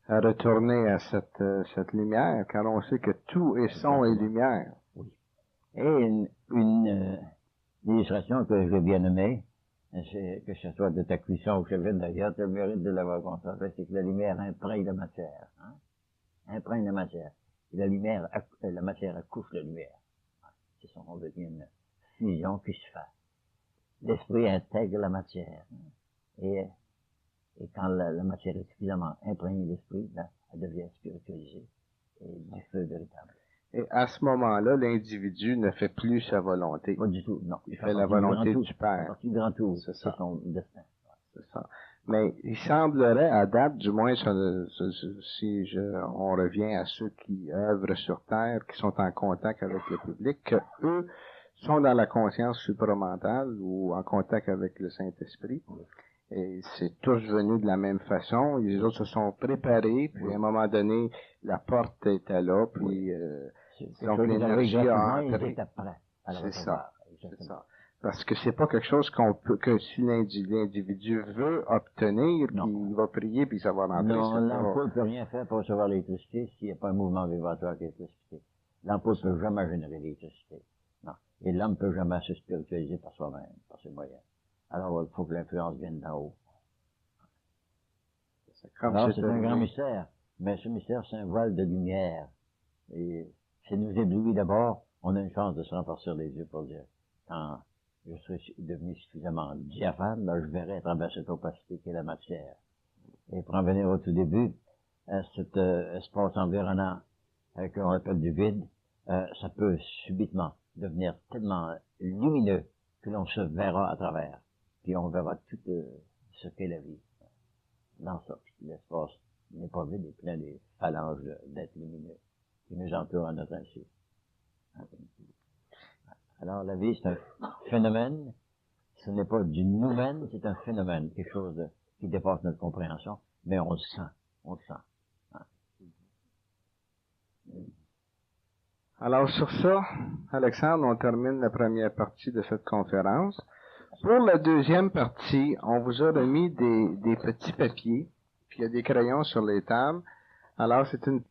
à retourner à cette lumière, car on sait que tout est son et lumière. Oui. Et une illustration que j'ai bien aimée, c'est que ce soit de ta cuisson ou chevette d'ailleurs, tu as le mérite de l'avoir constaté, c'est que la lumière imprègne la matière, hein? Imprègne la matière. Et la matière accouche la lumière. C'est ça, on devient une fusion qui se fait. L'esprit intègre la matière. Hein? Et quand la matière est suffisamment imprégnée d'esprit, là, elle devient spiritualisée et du feu véritable. Et à ce moment-là, l'individu ne fait plus sa volonté. Pas du tout, non. Il fait la volonté du C'est Père. partie du grand tour. C'est ça. C'est son destin. C'est ça. Mais il semblerait, à date, du moins, si on revient à ceux qui œuvrent sur Terre, qui sont en contact avec le public, que eux sont dans la conscience supramentale ou en contact avec le Saint-Esprit. Et c'est tous venus de la même façon. Les autres se sont préparés, puis à un moment donné, la porte était là, puis donc l'énergie a entré. C'est ça. C'est ça. Parce que c'est pas quelque chose que si l'individu veut obtenir, il va prier puis ça va rentrer. Non, l'ampoule peut rien faire pour recevoir l'électricité s'il n'y a pas un mouvement vibratoire qui est l'électricité. L'ampoule peut jamais générer l'électricité. Non. Et l'homme peut jamais se spiritualiser par soi-même, par ses moyens. Alors, il faut que l'influence vienne d'en haut. Alors, c'est un grand mystère. Mais ce mystère, c'est un voile de lumière. Et c'est nous éblouir d'abord. On a une chance de se renforcer les yeux pour dire, quand je serai devenu suffisamment diaphane, là, je verrai à travers cette opacité qu'est la matière. Et pour en venir au tout début, cet espace environnant qu'on appelle du vide, ça peut subitement devenir tellement lumineux que l'on se verra à travers. Puis on verra tout ce qu'est la vie. Dans ça, l'espace n'est pas vide, il est plein des phalanges d'êtres lumineux qui nous entourent à notre insu. Alors la vie, c'est un phénomène, ce n'est pas du noumen, c'est un phénomène, quelque chose qui dépasse notre compréhension, mais on le sent. Hein. Alors sur ça, Alexandre, on termine la première partie de cette conférence. Pour la deuxième partie, on vous a remis des petits papiers, puis il y a des crayons sur les tables. Alors c'est une